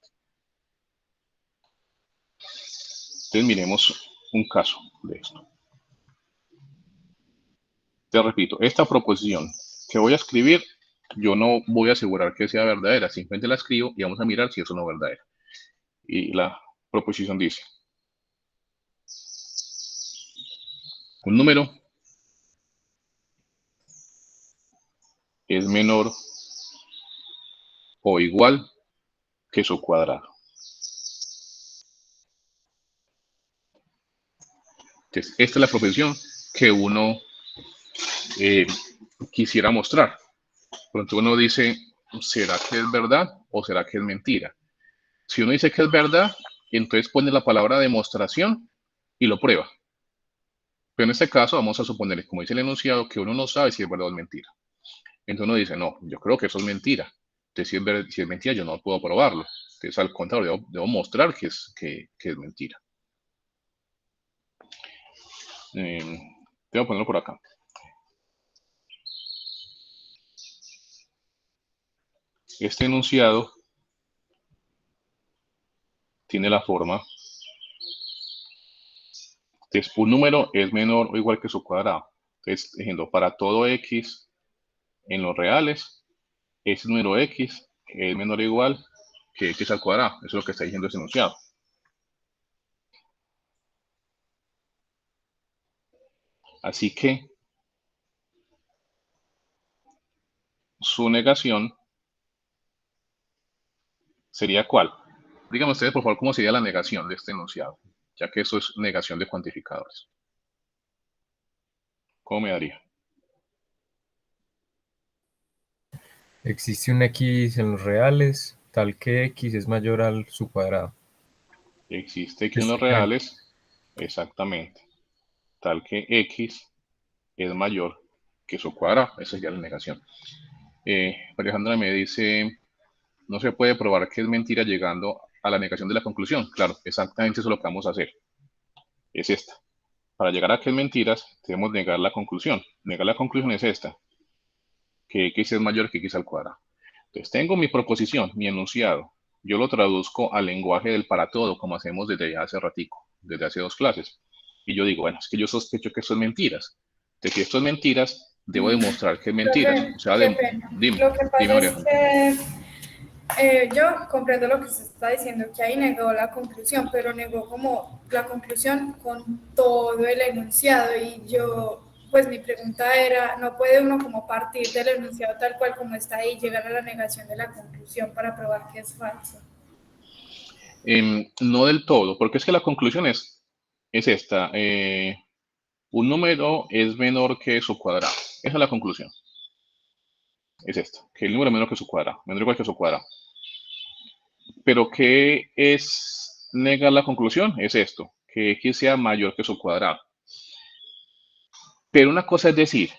Entonces miremos un caso de esto. Te repito, esta proposición que voy a escribir, yo no voy a asegurar que sea verdadera, simplemente la escribo y vamos a mirar si es o no verdadera. Y la proposición dice, un número es menor o igual que su cuadrado. Entonces, esta es la proposición que uno quisiera mostrar. Pronto uno dice, ¿será que es verdad o será que es mentira? Si uno dice que es verdad, entonces pone la palabra demostración y lo prueba. Pero en este caso vamos a suponer, como dice el enunciado, que uno no sabe si es verdad o es mentira. Entonces uno dice, no, yo creo que eso es mentira. Entonces si es mentira, yo no puedo probarlo. Entonces al contrario, debo mostrar que es mentira. Te voy a ponerlo por acá. Este enunciado tiene la forma, entonces un número es menor o igual que su cuadrado. Entonces, ejemplo, para todo x en los reales, ese número x es menor o igual que x al cuadrado. Eso es lo que está diciendo ese enunciado. Así que su negación sería ¿cuál? Díganme ustedes, por favor, cómo sería la negación de este enunciado, ya que eso es negación de cuantificadores. ¿Cómo me daría? Existe un x en los reales, tal que x es mayor al su cuadrado. Existe que en los Exactamente. reales, exactamente, tal que x es mayor que su cuadrado. Esa sería la negación. Alejandra me dice, no se puede probar que es mentira llegando a la negación de la conclusión. Claro, exactamente eso es lo que vamos a hacer. Es esta. Para llegar a que es mentiras, debemos negar la conclusión. Negar la conclusión es esta, que x es mayor que x al cuadrado. Entonces, tengo mi proposición, mi enunciado. Yo lo traduzco al lenguaje del para todo, como hacemos desde hace ratico, desde hace 2 clases. Y yo digo, bueno, es que yo sospecho que esto es mentiras. De que esto es mentiras, debo demostrar que es mentiras. Profe, O sea, qué pena. dime, Lo que dime, pasa María es Alejandra. que yo comprendo lo que se está diciendo, que ahí negó la conclusión, pero negó como la conclusión con todo el enunciado. Y yo, pues mi pregunta era, ¿no puede uno como partir del enunciado tal cual como está ahí y llegar a la negación de la conclusión para probar que es falso? No del todo, porque es que la conclusión es esta. Un número es menor que su cuadrado. Esa es la conclusión. Es esta, que el número es menor que su cuadrado, menor o igual que su cuadrado. Pero ¿qué es negar la conclusión? Es esto, que x sea mayor que su cuadrado. Pero una cosa es decir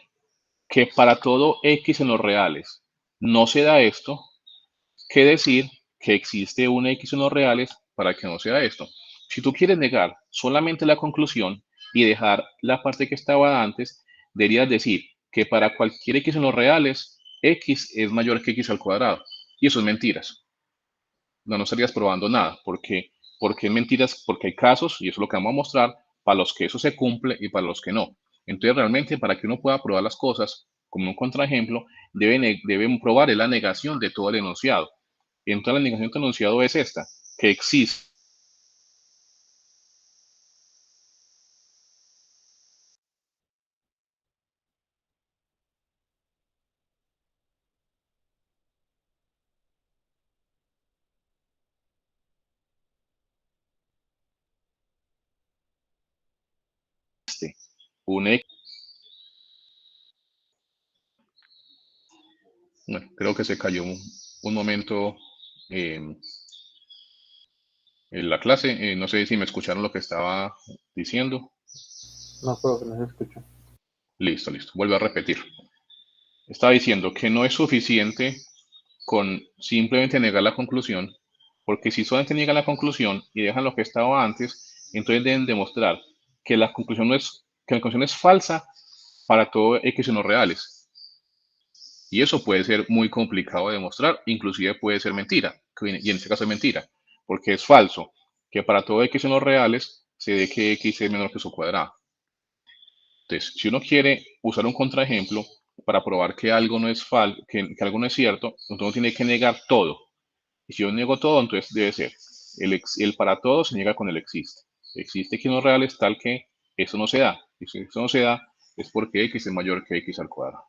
que para todo x en los reales no se da esto, que decir que existe una x en los reales para que no sea esto. Si tú quieres negar solamente la conclusión y dejar la parte que estaba antes, deberías decir que para cualquier x en los reales, x es mayor que x al cuadrado. Y eso es mentiras. No estarías probando nada, porque es mentiras, porque hay casos, y eso es lo que vamos a mostrar, para los que eso se cumple y para los que no. Entonces, realmente, para que uno pueda probar las cosas, como un contraejemplo, deben probar la negación de todo el enunciado. Entonces, la negación del enunciado es esta, que existe un X. Bueno, creo que se cayó un momento en la clase. No sé si me escucharon lo que estaba diciendo. No, profe, no se escucha. Listo, listo. Vuelvo a repetir. Estaba diciendo que no es suficiente con simplemente negar la conclusión, porque si solamente niegan la conclusión y dejan lo que estaba antes, entonces deben demostrar que que la conclusión es falsa para todo x en los reales. Y eso puede ser muy complicado de demostrar, inclusive puede ser mentira, y en este caso es mentira, porque es falso que para todo x en los reales se dé que x es menor que su cuadrado. Entonces, si uno quiere usar un contraejemplo para probar que algo no es que algo no es cierto, entonces uno tiene que negar todo. Y si yo niego todo, entonces debe ser el para todo se niega con el existe. Existe que no es real es tal que eso no se da. Y si eso no se da, es porque x es mayor que x al cuadrado.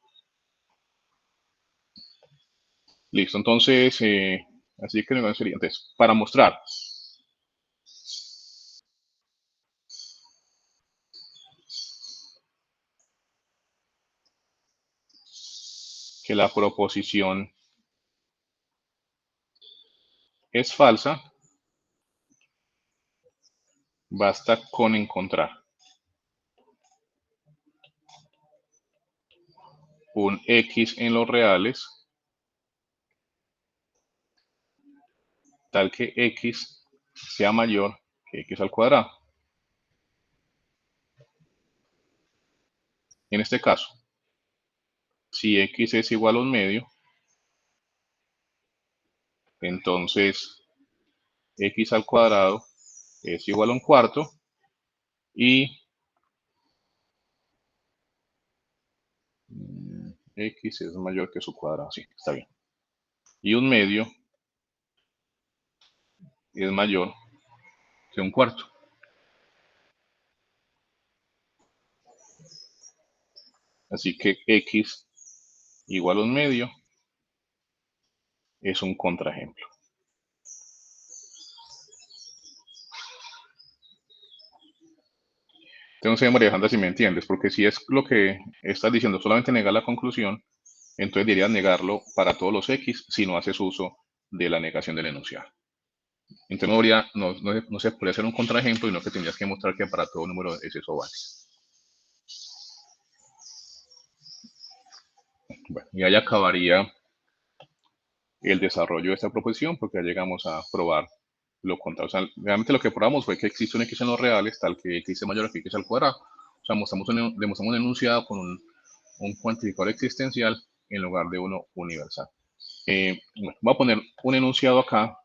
Listo, entonces, así que no sería. Entonces, para mostrar que la proposición es falsa, basta con encontrar un x en los reales tal que x sea mayor que x al cuadrado. En este caso, si x es igual a 1/2, entonces x al cuadrado es igual a 1/4 y x es mayor que su cuadrado. Sí, está bien. Y 1/2 es mayor que 1/4. Así que x igual a 1/2 es un contraejemplo. Entonces, María Alejandra, si me entiendes, porque si es lo que estás diciendo, solamente negar la conclusión, entonces dirías negarlo para todos los x si no haces uso de la negación del enunciado. Entonces no se puede hacer un contraejemplo, sino que tendrías que mostrar que para todo número es eso vale. Bueno, y ahí acabaría el desarrollo de esta proposición, porque ya llegamos a probar lo contrario. O sea, realmente lo que probamos fue que existe un x en los reales tal que x es mayor que x al cuadrado. O sea, demostramos un enunciado con un cuantificador existencial en lugar de uno universal. Bueno, voy a poner un enunciado acá.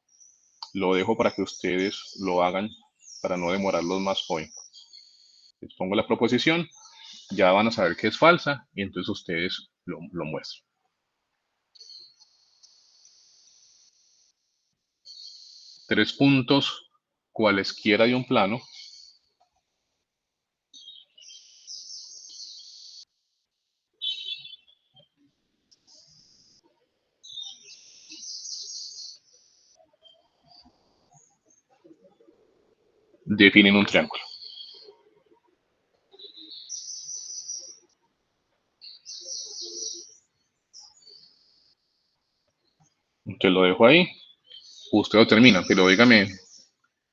Lo dejo para que ustedes lo hagan para no demorarlos más hoy. Les pongo la proposición, ya van a saber que es falsa y entonces ustedes lo muestran. Tres puntos cualesquiera de un plano definen un triángulo. Entonces lo dejo ahí. Usted lo termina, pero dígame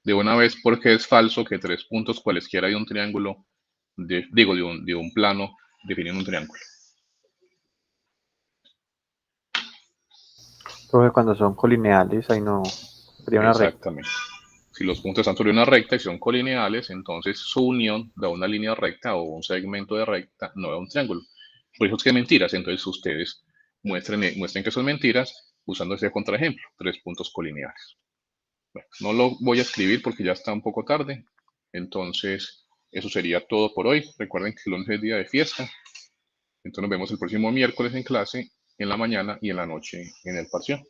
de una vez por qué es falso que tres puntos cualesquiera de un triángulo, de un plano, definen un triángulo. Profe, cuando son colineales, ahí no sería una recta. Exactamente. Si los puntos están sobre una recta y son colineales, entonces su unión da una línea recta o un segmento de recta, no da un triángulo. Por eso es que mentiras. Entonces ustedes muestren que son mentiras usando ese contraejemplo, tres puntos colineales. Bueno, no lo voy a escribir porque ya está un poco tarde. Entonces, eso sería todo por hoy. Recuerden que el lunes es día de fiesta. Entonces nos vemos el próximo miércoles en clase, en la mañana y en la noche en el parcial.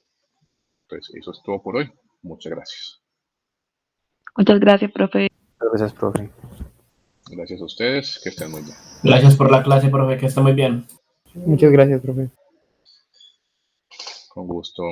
Entonces, eso es todo por hoy. Muchas gracias. Muchas gracias, profe. Gracias, profe. Gracias a ustedes. Que estén muy bien. Gracias por la clase, profe, que esté muy bien. Muchas gracias, profe. Con gusto.